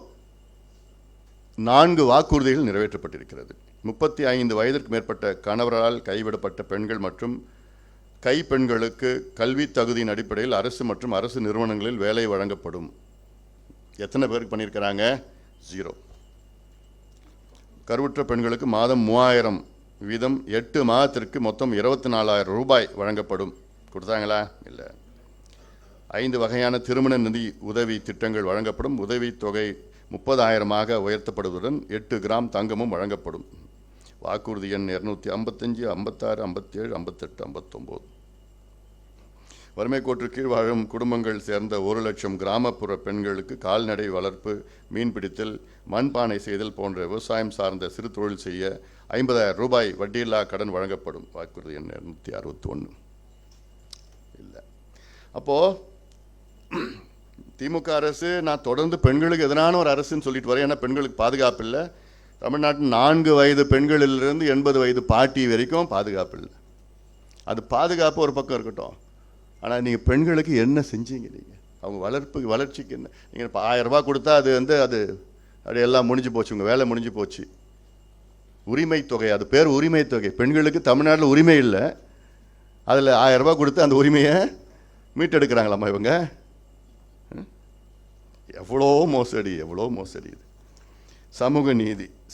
4 வாக்குறுதிகள் நிறைவேற்றப்பட்டிருக்கிறது. 35 வயதிற்கு மேற்பட்ட கணவரால் கைவிடப்பட்ட பெண்கள் மற்றும் கைப்பெண்களுக்கு கல்வி தகுதியின் அடிப்படையில் அரசு மற்றும் அரசு நிறுவனங்களில் வேலை வழங்கப்படும். எத்தனை பேருக்கு பண்ணியிருக்கிறாங்க? 0. கருவுற்ற பெண்களுக்கு மாதம் 3,000 வீதம் 8 மாதத்திற்கு மொத்தம் 24,000 ரூபாய் வழங்கப்படும். கொடுத்தாங்களா? இல்லை. 5 வகையான திருமண நிதி உதவி திட்டங்கள் வழங்கப்படும். உதவி தொகை 30,000 உயர்த்தப்படுவதுடன் 8 கிராம் தங்கமும் வழங்கப்படும். வாக்குறுதி எண் 255, 56, 57, 58, 59. வறுமை கோட்டு கீழ் வாழும் குடும்பங்கள் சேர்ந்த 1,00,000 கிராமப்புற பெண்களுக்கு கால்நடை வளர்ப்பு, மீன்பிடித்தல், மண்பானை செய்தல் போன்ற விவசாயம் சார்ந்த சிறு தொழில் செய்ய 50,000 ரூபாய் வட்டியில்லா கடன் வழங்கப்படும். வாக்குறுதி எண் 261. இல்லை. அப்போது திமுக அரசு நான் தொடர்ந்து பெண்களுக்கு எதிரான ஒரு அரசுன்னு சொல்லிட்டு வரேன். ஏன்னா பெண்களுக்கு பாதுகாப்பு இல்லை. தமிழ்நாட்டில் 4 வயது பெண்களிலிருந்து 80 வயது பாட்டி வரைக்கும் பாதுகாப்பு இல்லை. அது பாதுகாப்பு ஒரு பக்கம் இருக்கட்டும். ஆனால் நீங்கள் பெண்களுக்கு என்ன செஞ்சீங்க? நீங்கள் அவங்க வளர்ச்சிக்கு என்ன? நீங்கள் இப்போ 1000 ரூபா கொடுத்தா அது அது அப்படி எல்லாம் முடிஞ்சு போச்சு, உங்கள் வேலை முடிஞ்சு போச்சு. உரிமை தொகை, அது பேர் உரிமை தொகை. பெண்களுக்கு தமிழ்நாட்டில் உரிமை இல்லை. அதில் 1000 ரூபா கொடுத்து அந்த உரிமையை மீட்டெடுக்கிறாங்களாம்மா இவங்க. எவ்வளோ மோசடி இது.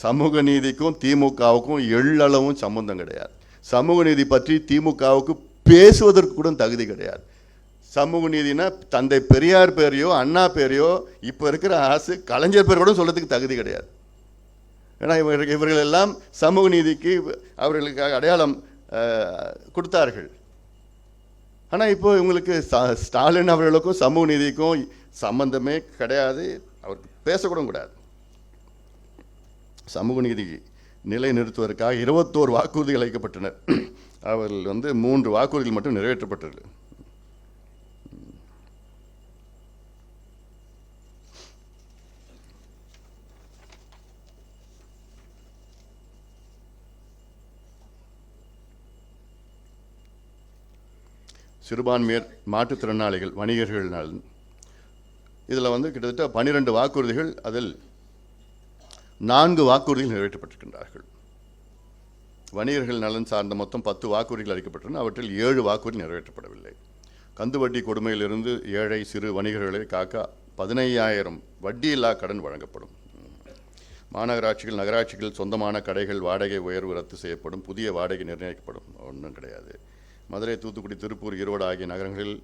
சமூக நீதிக்கும் திமுகவுக்கும் எள்ளளவும் சம்பந்தம் கிடையாது. சமூக நீதி பற்றி திமுகவுக்கு பேசுவதற்கு கூட தகுதி கிடையாது. சமூக நீதினா தந்தை பெரியார் பேரையோ அண்ணா பேரையோ இப்போ இருக்கிற அரசு கலைஞர் பேர் கூட சொல்றதுக்கு தகுதி கிடையாது. ஏன்னா இவர்கள் எல்லாம் சமூக நீதிக்கு அவர்களுக்காக அடையாளம் கொடுத்தார்கள். ஆனால் இப்போ இவங்களுக்கு ஸ்டாலின் அவர்களுக்கும் சமூக நீதிக்கும் சம்பந்தமே கிடையாது. அவருக்கு பேசக்கூட கூடாது. சமூக நீதி நிலை நிறுத்துவதற்காக 21 வாக்குறுதிகள் அளிக்கப்பட்டனர். அவர்கள் 3 வாக்குறுதிகள் மட்டும் நிறைவேற்றப்பட்டது. சிறுபான்மையர், மாற்றுத்திறனாளிகள், வணிகர்கள் நலன், இதில் கிட்டத்தட்ட 12 வாக்குறுதிகள், அதில் 4 வாக்குறுதிகள் நிறைவேற்றப்பட்டிருக்கின்றார்கள். வணிகர்கள் நலன் சார்ந்த மொத்தம் 10 வாக்குறுதிகள் அளிக்கப்பட்டன. அவற்றில் 7 வாக்குறுதி நிறைவேற்றப்படவில்லை. கந்துவட்டி கொடுமையிலிருந்து ஏழை சிறு வணிகர்களை காக்க 15,000 வட்டியில்லா கடன் வழங்கப்படும். மாநகராட்சிகள், நகராட்சிகள் சொந்தமான கடைகள் வாடகை உயர்வு ரத்து செய்யப்படும். புதிய வாடகை நிர்ணயிக்கப்படும். ஒன்றும் கிடையாது. மதுரை, தூத்துக்குடி, திருப்பூர், ஈரோடு ஆகிய நகரங்களில்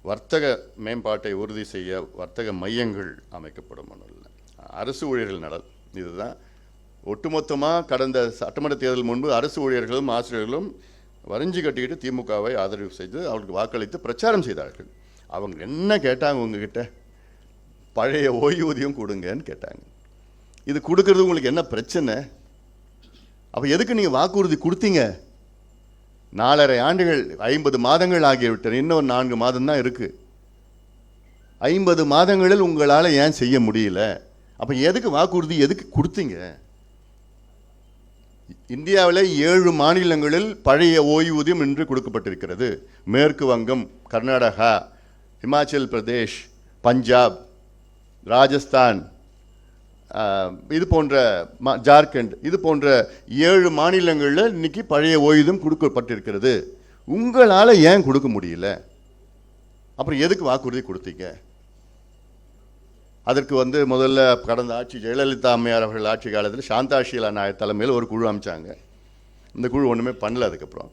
வர்த்தக மேம்பாட்டை உறுதி செய்ய வர்த்தக மையங்கள் அமைக்கப்படும். அரசு ஊழியர்கள் நலன், இதுதான் ஒட்டுமொத்தமாக கடந்த சட்டமன்ற தேர்தல் முன்பு அரசு ஊழியர்களும் ஆசிரியர்களும் வரைஞ்சி கட்டிக்கிட்டு திமுகவை ஆதரவு செய்து அவர்களுக்கு வாக்களித்து பிரச்சாரம் செய்தார்கள். அவங்க என்ன கேட்டாங்க உங்ககிட்ட? பழைய ஓய்வூதியம் கொடுங்கன்னு கேட்டாங்க. இது கொடுக்கறது உங்களுக்கு என்ன பிரச்சனை? அப்போ எதுக்கு நீங்கள் வாக்குறுதி கொடுத்தீங்க? 4.5 ஆண்டுகள், 50 மாதங்கள் ஆகிவிட்டன. இன்னும் 4 மாதம் தான் இருக்கு. 50 மாதங்களில் உங்களால் ஏன் செய்ய முடியல? அப்போ எதுக்கு வாக்குறுதி எதுக்கு கொடுத்தீங்க? இந்தியாவில் 7 மாநிலங்களில் பழைய ஓய்வூதியம் இன்று கொடுக்கப்பட்டிருக்கிறது. மேற்கு வங்கம், கர்நாடகா, இமாச்சல் பிரதேஷ், பஞ்சாப், ராஜஸ்தான், இது போன்ற ஜார்க்கண்ட், இது போன்ற 7 மாநிலங்களில் இன்னைக்கு பழைய ஓய்வூதியம் கொடுக்கப்பட்டிருக்கிறது. உங்களால் ஏன் கொடுக்க முடியல? அப்புறம் எதுக்கு வாக்குறுதி கொடுத்தீங்க? அதற்கு முதல்ல கடந்த ஆட்சி ஜெயலலிதா அம்மையார் அவர்கள் ஆட்சி காலத்தில் சாந்தா ஷீலா நாயர் தலைமையில் ஒரு குழு அமைச்சாங்க. இந்த குழு ஒன்றுமே பண்ணல. அதுக்கப்புறம்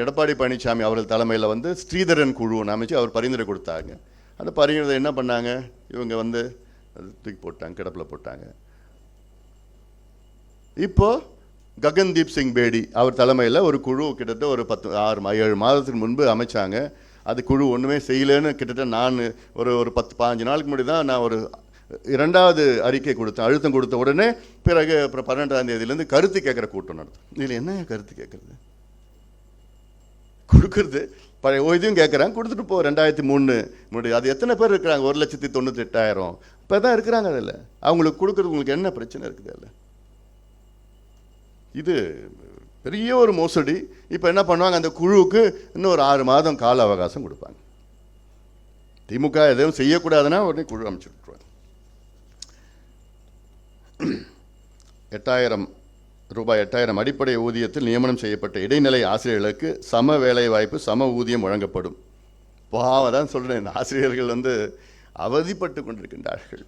எடப்பாடி பழனிசாமி அவர்கள் தலைமையில் ஸ்ரீதரன் குழு ஒன்று அமைச்சு அவர் பரிந்துரை கொடுத்தாங்க. அந்த பரிந்துரை என்ன பண்ணாங்க? இவங்க தூக்கி போட்டாங்க, கிடப்பில் போட்டாங்க. இப்போ ககன்தீப் சிங் பேடி அவர் தலைமையில் ஒரு குழு கிட்டத்தட்ட ஒரு 6-7 மாதத்துக்கு முன்பு அமைச்சாங்க. அது குழு ஒன்றுமே செய்யலைன்னு கிட்டத்தட்ட நான் ஒரு 10-15 நாளுக்கு முன்னாடி தான் நான் ஒரு 2வது அறிக்கை கொடுத்தேன். அழுத்தம் கொடுத்த உடனே பிறகு அப்புறம் 12ஆம் தேதியிலேருந்து கருத்து கேட்குற கூட்டம் நடத்தும். இதில் என்ன கருத்து கேட்குறது? கொடுக்கறது பழைய ஓய்வூதியம் கேட்குறாங்க, கொடுத்துட்டு போ. 2003 முன்னாடி அது எத்தனை பேர் இருக்கிறாங்க? 1,98,000 இப்போ தான் இருக்கிறாங்க. அதில் அவங்களுக்கு கொடுக்குறது உங்களுக்கு என்ன பிரச்சனை இருக்குது? அதில் இது பெரிய ஒரு மோசடி. இப்போ என்ன பண்ணுவாங்க? அந்த குழுவுக்கு இன்னும் ஒரு 6 மாதம் கால அவகாசம் கொடுப்பாங்க. திமுக எதுவும் செய்யக்கூடாதுன்னா உடனே குழு அமைச்சு விட்டுருவாங்க. 8,000 அடிப்படை ஊதியத்தில் நியமனம் செய்யப்பட்ட இடைநிலை ஆசிரியர்களுக்கு சம வேலை வாய்ப்பு, சம ஊதியம் வழங்கப்படும். பாவம் தான் சொல்கிறேன். இந்த ஆசிரியர்கள் அவதிப்பட்டு கொண்டிருக்கின்றார்கள்.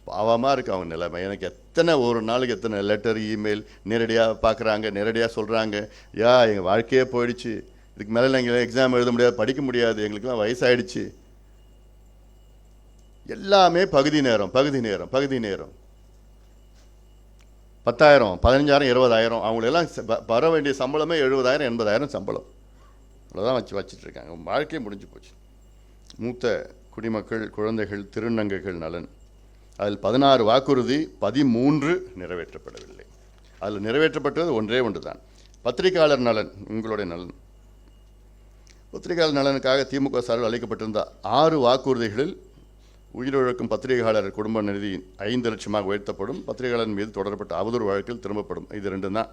பாவமாக இருக்குது அவங்க நிலைமை. எனக்கு ஒரு நாளுக்கு எத்தனை லெட்டர், இமெயில் நேரடியாக பார்க்குறாங்க, நேரடியாக சொல்கிறாங்க, எங்கள் வாழ்க்கையே போயிடுச்சு, இதுக்கு மேலே எங்கள் எக்ஸாம் எழுத முடியாது, படிக்க முடியாது, எங்களுக்கெல்லாம் வயசாகிடுச்சு. எல்லாமே பகுதி நேரம். 10,000, 15,000, 20,000 அவங்களெல்லாம் வர வேண்டிய சம்பளமே 70,000, 80,000 சம்பளம். அவ்வளோதான் வச்சுட்ருக்காங்க. வாழ்க்கையே முடிஞ்சு போச்சு. மூத்த குடிமக்கள், குழந்தைகள், திருநங்கைகள் நலன், அதில் 16 வாக்குறுதி, 13 நிறைவேற்றப்படவில்லை. அதில் நிறைவேற்றப்பட்டது ஒன்று தான். பத்திரிகையாளர் நலன், உங்களுடைய நலன். பத்திரிகையாளர் நலனுக்காக திமுக சார்பில் அளிக்கப்பட்டிருந்த 6 வாக்குறுதிகளில் உயிரிழக்கும் பத்திரிகையாளர் குடும்ப நிதி 5 லட்சமாக உயர்த்தப்படும். பத்திரிகையாளர் மீது தொடரப்பட்ட அவதூறு வழக்கில் திரும்பப்படும். இது 2 தான்.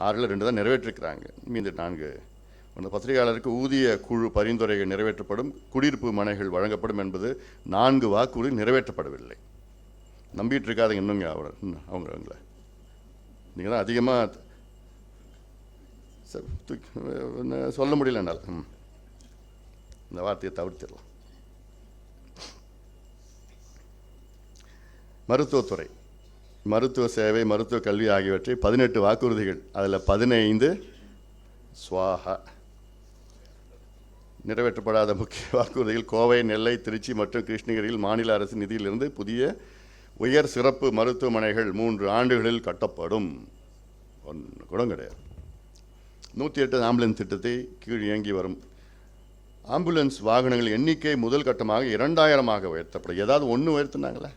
6ல் 2 தான் நிறைவேற்றிருக்கிறாங்க. மீது 4. பத்திரிகையாளருக்கு ஊதிய குழு பரிந்துரைகள் நிறைவேற்றப்படும். குடியிருப்பு மனைகள் வழங்கப்படும் என்பது 4 வாக்குறுதி நிறைவேற்றப்படவில்லை. நம்பிட்டு இருக்காதுங்க இன்னுங்க அவங்கள. நீங்கள் தான் அதிகமாக சொல்ல முடியல என்னால். இந்த வார்த்தையை தவிர்த்திடலாம். மருத்துவத்துறை, மருத்துவ சேவை, மருத்துவ கல்வி ஆகியவற்றை 18 வாக்குறுதிகள், அதில் 15 ஸ்வாஹா. நிறைவேற்றப்படாத முக்கிய வாக்குறுதிகள்: கோவை, நெல்லை, திருச்சி மற்றும் கிருஷ்ணகிரியில் மாநில அரசு நிதியிலிருந்து புதிய உயர் சிறப்பு மருத்துவமனைகள் 3 ஆண்டுகளில் கட்டப்படும். ஒன்று கூட கிடையாது. 108 ஆம்புலன்ஸ் திட்டத்தை கீழ் இயங்கி வரும் ஆம்புலன்ஸ் வாகனங்கள் எண்ணிக்கை முதல் கட்டமாக 2000 உயர்த்தப்படும். ஏதாவது ஒன்று உயர்த்தினாங்களா?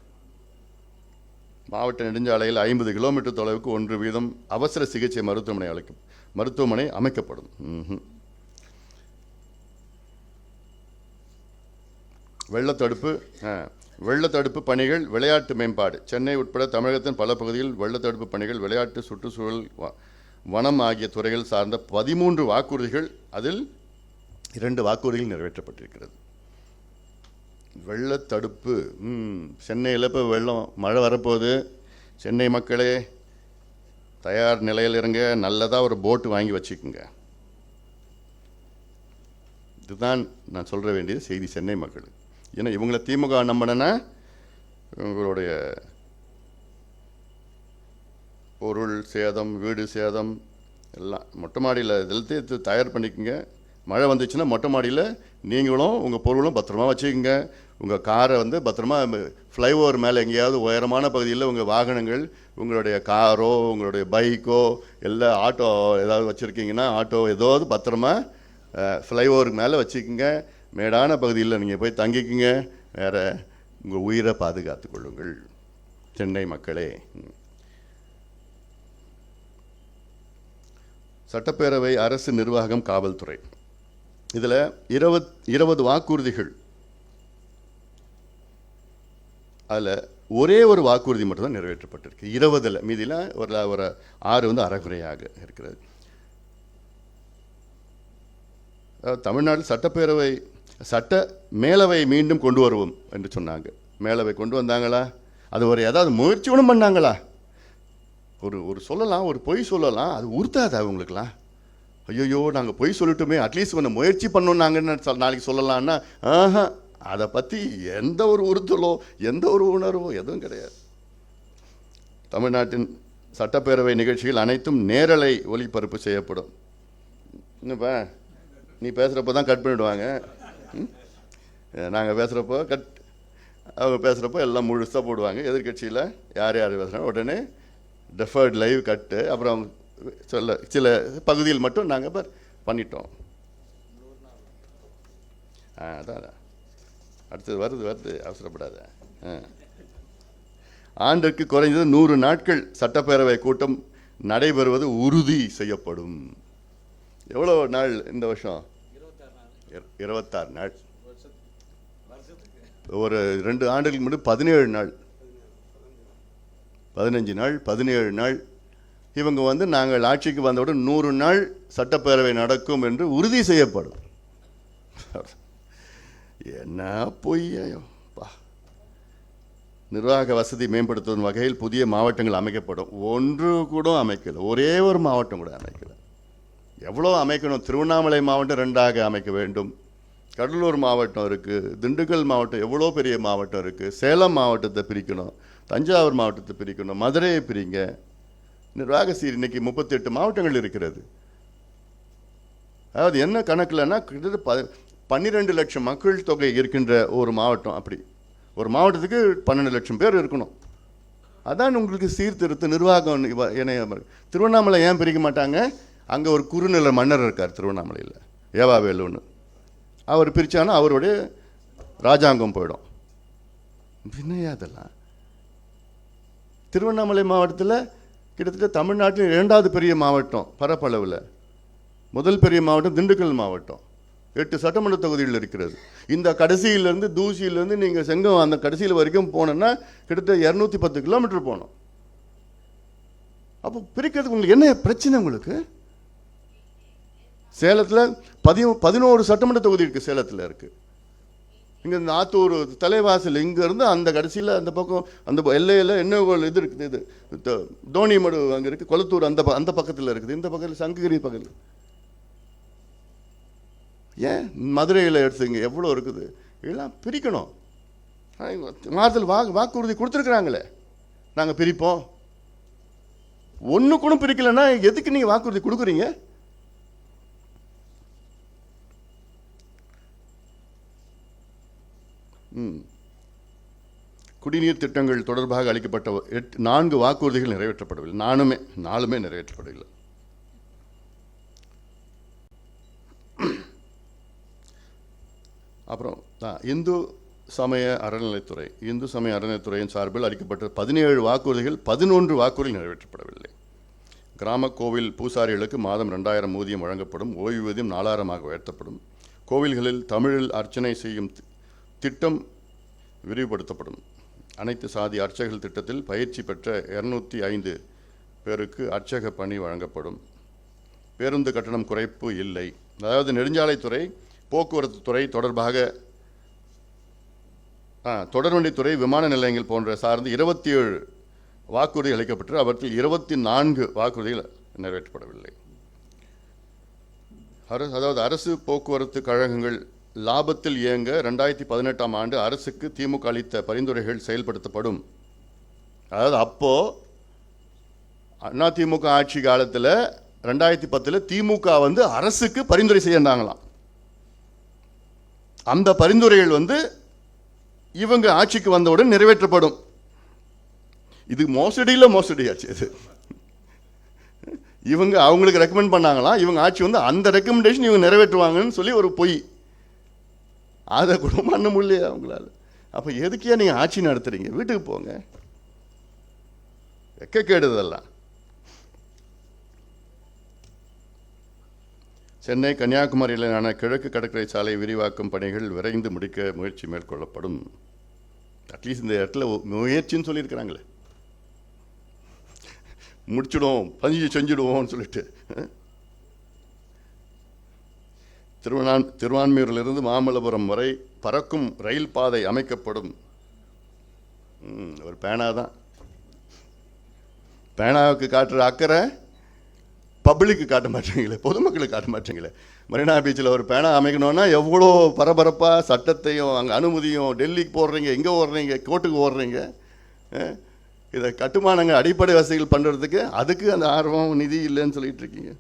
மாவட்ட நெடுஞ்சாலையில் 50 கிலோமீட்டர் தொலைவுக்கு 1 வீதம் அவசர சிகிச்சை மருத்துவமனை அமைக்கப்படும். வெள்ளத்தடுப்பு பணிகள், விளையாட்டு மேம்பாடு. சென்னை உட்பட தமிழகத்தின் பல பகுதியில் வெள்ளத்தடுப்பு பணிகள், விளையாட்டு, சுற்றுச்சூழல், வனம் ஆகிய துறைகள் சார்ந்த 13 வாக்குறுதிகள், அதில் 2 வாக்குறுதிகள் நிறைவேற்றப்பட்டிருக்கிறது. வெள்ளத்தடுப்பு. சென்னையில் இப்போ மழை வரப்போகுது. சென்னை மக்களே தயார் நிலையில் இருங்க. நல்லதாக ஒரு போட்டு வாங்கி வச்சுக்கோங்க. இதுதான் நான் சொல்ல வேண்டிய செய்தி சென்னை மக்கள். ஏன்னா இவங்களை திமுக நம்பினா இவங்களுடைய பொருள் சேதம், வீடு சேதம் எல்லாம். மொட்டை மாடியில் இதெல்லாத்தையும் தயார் பண்ணிக்கோங்க. மழை வந்துச்சுன்னா மொட்டை மாடியில் நீங்களும் உங்கள் பொருளும் பத்திரமா வச்சுக்கோங்க. உங்கள் காரை பத்திரமா ஃப்ளைஓவர் மேலே எங்கேயாவது உயரமான பகுதியில் உங்கள் வாகனங்கள், உங்களுடைய காரோ உங்களுடைய பைக்கோ இல்லை ஆட்டோ ஏதாவது வச்சுருக்கீங்கன்னா ஆட்டோ ஏதாவது பத்திரமா ஃப்ளைஓவருக்கு மேலே வச்சுக்கோங்க. மேடான பகுதியில் நீங்கள் போய் தங்கிக்குங்க. வேறு உங்கள் உயிரை பாதுகாத்து கொள்ளுங்கள் சென்னை மக்களே. சட்டப்பேரவை, அரசு நிர்வாகம், காவல்துறை. இதில் 20 வாக்குறுதிகள். அதில் ஒரே ஒரு வாக்குறுதி மட்டும்தான் நிறைவேற்றப்பட்டிருக்கு 20. மீதியில் ஒரு 6 அறகுறையாக இருக்கிறது. தமிழ்நாடு சட்டப்பேரவை மேலவை மீண்டும் கொண்டு வருவோம் என்று சொன்னாங்க. மேலவை கொண்டு வந்தாங்களா? அது ஏதாவது முயற்சி ஒன்றும் பண்ணாங்களா? ஒரு சொல்லலாம், ஒரு பொய் சொல்லலாம், அது உறுத்தாது அவங்களுக்குலாம். ஐயோ நாங்கள் பொய் சொல்லிட்டுமே, அட்லீஸ்ட் ஒன்று முயற்சி பண்ணோன்னாங்கன்னு நாளைக்கு சொல்லலான்னா அதை பற்றி எந்த ஒரு உறுத்தலோ எந்த ஒரு உணர்வோ எதுவும் கிடையாது. தமிழ்நாட்டின் சட்டப்பேரவை நிகழ்ச்சிகள் அனைத்தும் நேரலை ஒளிபரப்பு செய்யப்படும். இன்னும்ப்பா நீ பேசுகிறப்போ தான் கட் பண்ணிவிடுவாங்க. நாங்கள் பேசுகிறப்போ அவங்க பேசுகிறப்போ எல்லாம் முழுசாக போடுவாங்க. எதிர்கட்சியில் யார் பேசுகிறாங்க உடனே டெஃபர்ட் லைவ் கட்டு. அப்புறம் சில பகுதியில் மட்டும் நாங்கள் பண்ணிட்டோம். அதான் அடுத்தது வருது அவசரப்படாத. ஆண்டுக்கு குறைந்தது 100 நாட்கள் சட்டப்பேரவை கூட்டம் நடைபெறுவது உறுதி செய்யப்படும். எவ்வளோ நாள் இந்த வருஷம்? 26 நாள். ஒரு 2 ஆண்டுகளுக்கு முன்னாடி 17 நாள், 15 நாள், 17 நாள். இவங்க நாங்கள் ஆட்சிக்கு வந்தவுடன் 100 நாள் சட்டப்பேரவை நடக்கும் என்று உறுதி செய்யப்படும். என்ன பொய்யோ. நிர்வாக வசதி மேம்படுத்தும் வகையில் புதிய மாவட்டங்கள் அமைக்கப்படும். ஒன்று கூட அமைக்கல. ஒரே ஒரு மாவட்டம் கூட அமைக்கல. எவ்வளோ அமைக்கணும்? திருவண்ணாமலை மாவட்டம் 2ஆக அமைக்க வேண்டும். கடலூர் மாவட்டம் இருக்குது, திண்டுக்கல் மாவட்டம் எவ்வளோ பெரிய மாவட்டம் இருக்குது. சேலம் மாவட்டத்தை பிரிக்கணும், தஞ்சாவூர் மாவட்டத்தை பிரிக்கணும், மதுரையை பிரிங்க. நிர்வாக சீர் இன்னைக்கு 38 மாவட்டங்கள் இருக்கிறது. அதாவது என்ன கணக்கில்னா கிட்டத்தட்ட 12 லட்சம் மக்கள் தொகை இருக்கின்ற ஒரு மாவட்டம். அப்படி ஒரு மாவட்டத்துக்கு 12 லட்சம் பேர் இருக்கணும். அதான் உங்களுக்கு சீர்திருத்த நிர்வாகம். திருவண்ணாமலை ஏன் பிரிக்க மாட்டாங்க? அங்கே ஒரு குறுநில மன்னர் இருக்கார் திருவண்ணாமலையில், ஏவாவேலுன்னு. அவர் பிரித்தானா அவருடைய ராஜாங்கம் போயிடும். பின்னையா அதெல்லாம்? திருவண்ணாமலை மாவட்டத்தில் கிட்டத்தட்ட தமிழ்நாட்டில் 2வது பெரிய மாவட்டம் பரப்பளவில். முதல் பெரிய மாவட்டம் திண்டுக்கல் மாவட்டம், 8 சட்டமன்ற தொகுதிகள் இருக்கிறது. இந்த கடைசியிலேருந்து தூசியிலேருந்து நீங்கள் செங்கம் அந்த கடைசியில் வரைக்கும் போனோன்னா கிட்டத்தட்ட 210 கிலோமீட்டர் போகணும். அப்போ பிரிக்கிறதுக்கு உங்களுக்கு என்ன பிரச்சனை? உங்களுக்கு சேலத்தில் 11 சட்டமன்ற தொகுதி இருக்குது. சேலத்தில் இருக்குது. இங்கே இந்த ஆத்தூர் தலைவாசல் இங்கேருந்து அந்த கடைசியில் அந்த பக்கம் அந்த எல்லையில் என்ன இது இருக்குது, இது தோணிமடு அங்கே இருக்குது, கொளத்தூர் அந்த பக்கத்தில் இருக்குது, இந்த பக்கத்தில் சங்ககிரி பக்கத்தில். ஏன் மதுரையில் எடுத்துங்க எவ்வளோ இருக்குது. இதெல்லாம் பிரிக்கணும். மாதத்தில் வாக்குறுதி கொடுத்துருக்குறாங்களே நாங்கள் பிரிப்போம். ஒன்று கூட பிரிக்கலைன்னா எதுக்கு நீங்கள் வாக்குறுதி கொடுக்குறீங்க? குடிநீர் திட்டங்கள் தொடர்பாக அளிக்கப்பட்ட 4 வாக்குறுதிகள் நிறைவேற்றப்படவில்லை. 4மே நிறைவேற்றப்படவில்லை. அப்புறம் இந்து சமய அறநிலைத்துறையின் சார்பில் அளிக்கப்பட்ட 17 வாக்குறுதிகள் 11 வாக்குறுதிகள் நிறைவேற்றப்படவில்லை. கிராம கோவில் பூசாரிகளுக்கு மாதம் 2000 ஊதியம் வழங்கப்படும். ஓய்வூதியம் 4000 உயர்த்தப்படும். கோவில்களில் தமிழில் அர்ச்சனை செய்யும் திட்டம் விரிவுபடுத்தப்படும். அனைத்து சாதி அர்ச்சகர்கள் திட்டத்தில் பயிற்சி பெற்ற 205 பேருக்கு அர்ச்சக பணி வழங்கப்படும். பேருந்து கட்டணம் குறைப்பு இல்லை. அதாவது நெடுஞ்சாலைத்துறை, போக்குவரத்து துறை தொடர்பாக தொடர்வண்டித்துறை, விமான நிலையங்கள் போன்ற சார்ந்து 27 வாக்குறுதி அளிக்கப்பட்டு அவற்றில் 24 வாக்குறுதிகள் நிறைவேற்றப்படவில்லை. அதாவது அரசு போக்குவரத்து கழகங்கள் லாபத்தில் இயங்க 2018ஆம் ஆண்டு அரசுக்கு திமுக அளித்த பரிந்துரைகள் செயல்படுத்தப்படும். அதாவது அப்போ அதிமுக ஆட்சி காலத்தில் 2010 திமுக அரசுக்கு பரிந்துரை செய்யறாங்களாம். அந்த பரிந்துரைகள் இவங்க ஆட்சிக்கு வந்தவுடன் நிறைவேற்றப்படும். இது மோசடியாச்சு. இது இவங்க அவங்களுக்கு ரெக்கமெண்ட் பண்ணாங்களாம். இவங்க ஆட்சி அந்த ரெக்கமெண்டேஷன் இவங்க நிறைவேற்றுவாங்கன்னு சொல்லி ஒரு பொய். அதை கூட பண்ண முடியல அவங்களால. அப்போ எதுக்கே நீங்கள் ஆட்சி நடத்துறீங்க? வீட்டுக்கு போங்க. கேடுதெல்லாம். சென்னை கன்னியாகுமரியிலான கிழக்கு கடற்கரை சாலை விரிவாக்கும் பணிகள் விரைந்து முடிக்க முயற்சி மேற்கொள்ளப்படும். அட்லீஸ்ட் இந்த இடத்துல முயற்சின்னு சொல்லியிருக்கிறாங்களே, முடிச்சிடுவோம், செஞ்சிடுவோம்னு சொல்லிட்டு. திருவான்மியூரிலிருந்து மாமல்லபுரம் வரை பறக்கும் ரயில் பாதை அமைக்கப்படும். ஒரு பேனா தான். பேனாவுக்கு காட்டுற அக்கறை பப்ளிக்கு காட்ட மாட்டீங்களே, பொதுமக்களுக்கு காட்ட மாட்டீங்களே. மெரினா பீச்சில் ஒரு பேனா அமைக்கணும்னா எவ்வளோ பரபரப்பாக சட்டத்தையும் அங்கே அனுமதியும் டெல்லிக்கு போடுறீங்க, எங்கே ஓடுறீங்க, கோர்ட்டுக்கு ஓடுறீங்க. இதை கட்டுமானங்கள் அடிப்படை வசதிகள் பண்ணுறதுக்கு அதுக்கு அந்த ஆர்வம் நிதி இல்லைன்னு சொல்லிட்டு இருக்கீங்க.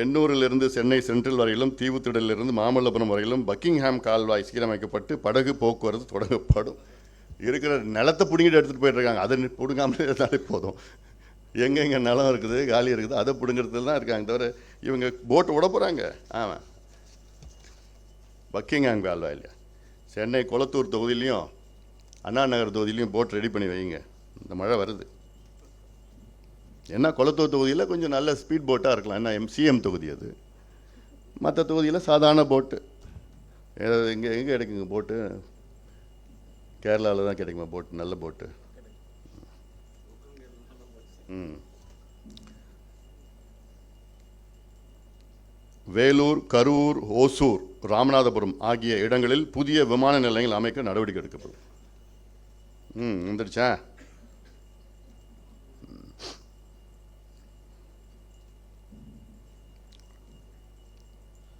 எண்ணூரிலிருந்து சென்னை சென்ட்ரல் வரையிலும், தீவுத்திடலிருந்து மாமல்லபுரம் வரையிலும் பக்கிங்ஹாம் கால்வாய் சீரமைக்கப்பட்டு படகு போக்குவரத்து தொடங்கப்படும். இருக்கிற நிலத்தை பிடுங்கிட்டு எடுத்துகிட்டு போயிட்டுருக்காங்க. அதை பிடுங்காமலே இருந்தாலே போதும். எங்கெங்கே நிலம் இருக்குது, காலி இருக்குது, அதை பிடுங்கிறதுல தான் இருக்காங்க. தவிர இவங்க போட்டு விட போகிறாங்க. ஆமாம், பக்கிங்ஹாம் கால்வாய் இல்லையா, சென்னை கொளத்தூர் தொகுதியிலையும் அண்ணா நகர் தொகுதியிலையும் போட் ரெடி பண்ணி வைங்க. இந்த மழை வருது. ஏன்னா கொளத்தூர் தொகுதியில் கொஞ்சம் நல்ல ஸ்பீட் போட்டாக இருக்கலாம். ஏன்னா சிஎம் தொகுதி அது. மற்ற தொகுதியில் சாதாரண போட்டு. ஏதாவது எங்கே கிடைக்குங்க போட்டு? கேரளாவில் தான் கிடைக்குமா போட்டு, நல்ல போட்டு? வேலூர், கரூர், ஓசூர், ராமநாதபுரம் ஆகிய இடங்களில் புதிய விமான நிலையங்கள் அமைக்க நடவடிக்கை எடுக்கப்படும். வந்துடுச்சா?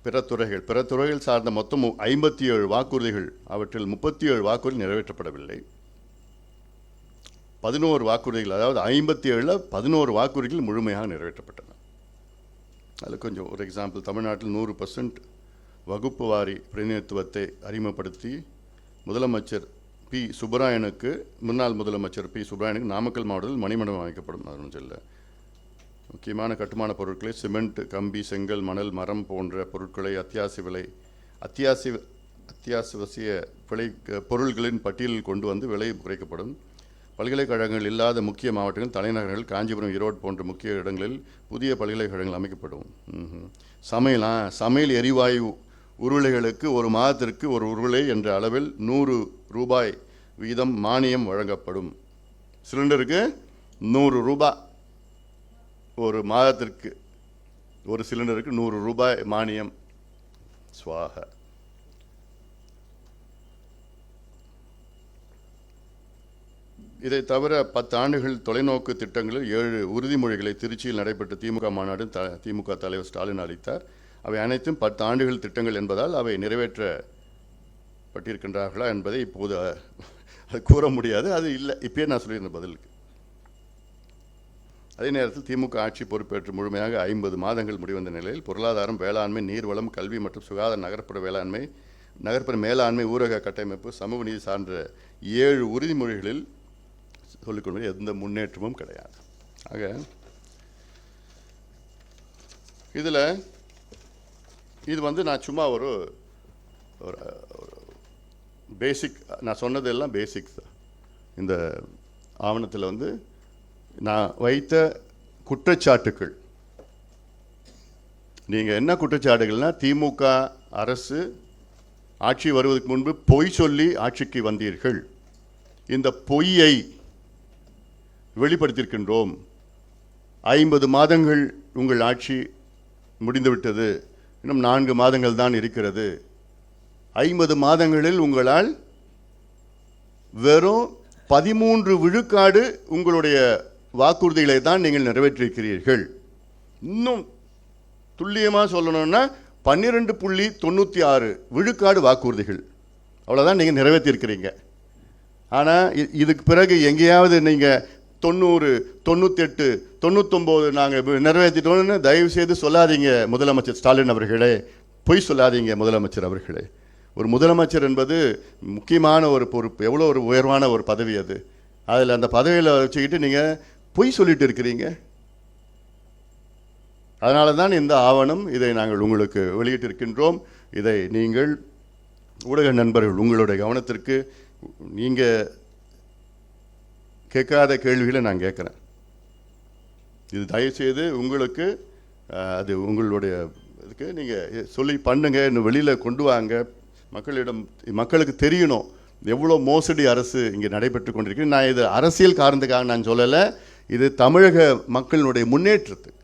பிற துறைகள் சார்ந்த மொத்தம் 57 வாக்குறுதிகள். அவற்றில் 37 வாக்குறுதி நிறைவேற்றப்படவில்லை. 11 வாக்குறுதிகள், அதாவது 57ல் 11 வாக்குறுதிகள் முழுமையாக நிறைவேற்றப்பட்டன. அதில் கொஞ்சம் ஒரு எக்ஸாம்பிள். தமிழ்நாட்டில் 100% வகுப்பு வாரி பிரதிநிதித்துவத்தை அறிமுகப்படுத்தி முதலமைச்சர் பி. சுப்பராயனுக்கு, முன்னாள் முதலமைச்சர் பி. சுப்பராயனுக்கு நாமக்கல் மாவட்டத்தில் மணிமண்டபம் அமைக்கப்படும். அது ஒன்றும் இல்லை. முக்கியமான கட்டுமான பொருட்களை சிமெண்ட், கம்பி, செங்கல், மணல், மரம் போன்ற பொருட்களை அத்தியாவசிய விலை பொருள்களின் பட்டியலில் கொண்டு வந்து விலை குறைக்கப்படும். பல்கலைக்கழகங்கள் இல்லாத முக்கிய மாவட்டங்கள், தலைநகர்கள், காஞ்சிபுரம், ஈரோடு போன்ற முக்கிய இடங்களில் புதிய பல்கலைக்கழகங்கள் அமைக்கப்படும். சமையல் எரிவாயு உருளைகளுக்கு ஒரு மாதத்திற்கு ஒரு உருளை என்ற அளவில் ₹100 வீதம் மானியம் வழங்கப்படும். சிலிண்டருக்கு ₹100 ஒரு மாதத்திற்கு, ஒரு சிலிண்டருக்கு ₹100 மானியம். ஸ்வாக. இதை தவிர 10 ஆண்டுகள் தொலைநோக்கு திட்டங்களில் 7 உறுதிமொழிகளை திருச்சியில் நடைபெற்ற திமுக மாநாடு திமுக தலைவர் ஸ்டாலின் அளித்தார். அவை அனைத்தும் 10 ஆண்டுகள் திட்டங்கள் என்பதால் அவை நிறைவேற்றப்பட்டிருக்கின்றார்களா என்பதை இப்போது கூற முடியாது. அது இல்லை. இப்பயே நான் சொல்லியிருந்த பதிலுக்கு. அதே நேரத்தில் திமுக ஆட்சி பொறுப்பேற்று முழுமையாக 50 மாதங்கள் முடிவந்த நிலையில் பொருளாதாரம், வேளாண்மை, நீர்வளம், கல்வி மற்றும் சுகாதார, நகர்ப்புற வேளாண்மை, நகர்ப்புற மேலாண்மை, ஊரக கட்டமைப்பு, சமூக நீதி சார்ந்த 7 உறுதிமொழிகளில் சொல்லிக்கொண்டு எந்த முன்னேற்றமும் கிடையாது. ஆக இதில் இது நான் சும்மா ஒரு பேசிக், நான் சொன்னதெல்லாம் பேசிக்ஸ் தான். இந்த ஆவணத்தில் நான் வைத்த குற்றச்சாட்டுக்கள், நீங்கள் என்ன குற்றச்சாட்டுகள்னா, திமுக அரசு ஆட்சி வருவதற்கு முன்பு பொய் சொல்லி ஆட்சிக்கு வந்தீர்கள், இந்த பொய்யை வெளிப்படுத்தியிருக்கின்றோம். 50 மாதங்கள் உங்கள் ஆட்சி முடிந்துவிட்டது, இன்னும் 4 மாதங்கள் தான் இருக்கிறது. 50 மாதங்களில் உங்களால் வெறும் 13 விழுக்காடு உங்களுடைய வாக்குறுதிகளை தான் நீங்கள் நிறைவேற்றியிருக்கிறீர்கள். இன்னும் துல்லியமாக சொல்லணும்னா 12.96 விழுக்காடு வாக்குறுதிகள் அவ்வளோதான் நீங்கள் நிறைவேற்றியிருக்கிறீங்க. ஆனால் இதுக்கு பிறகு எங்கேயாவது நீங்கள் 90, 98, 99 நாங்கள் நிறைவேற்றிட்டோன்னு தயவு செய்து சொல்லாதீங்க முதலமைச்சர் ஸ்டாலின் அவர்களே, பொய் சொல்லாதீங்க முதலமைச்சர் அவர்களே. ஒரு முதலமைச்சர் என்பது முக்கியமான ஒரு பொறுப்பு, எவ்வளோ ஒரு உயர்வான ஒரு பதவி அது. அதில் அந்த பதவியில் வச்சுக்கிட்டு நீங்கள் பொய் சொல்லிட்டு இருக்கிறீங்க. அதனால தான் இந்த ஆவணம், இதை நாங்கள் உங்களுக்கு வெளியிட்டிருக்கின்றோம். இதை நீங்கள் ஊடக நண்பர்கள் உங்களுடைய கவனத்திற்கு, நீங்கள் கேட்காத கேள்விகளை நான் கேட்குறேன். இது தயவுசெய்து உங்களுக்கு அது உங்களுடைய இதுக்கு நீங்கள் சொல்லி பண்ணுங்க, இன்னும் வெளியில் கொண்டு வாங்க. மக்களுக்கு தெரியணும் எவ்வளோ மோசடி அரசு இங்கே நடைபெற்று கொண்டிருக்கு. நான் இது அரசியல் காரணத்துக்காக நான் சொல்லலை, இது தமிழக மக்களினுடைய முன்னேற்றத்துக்கு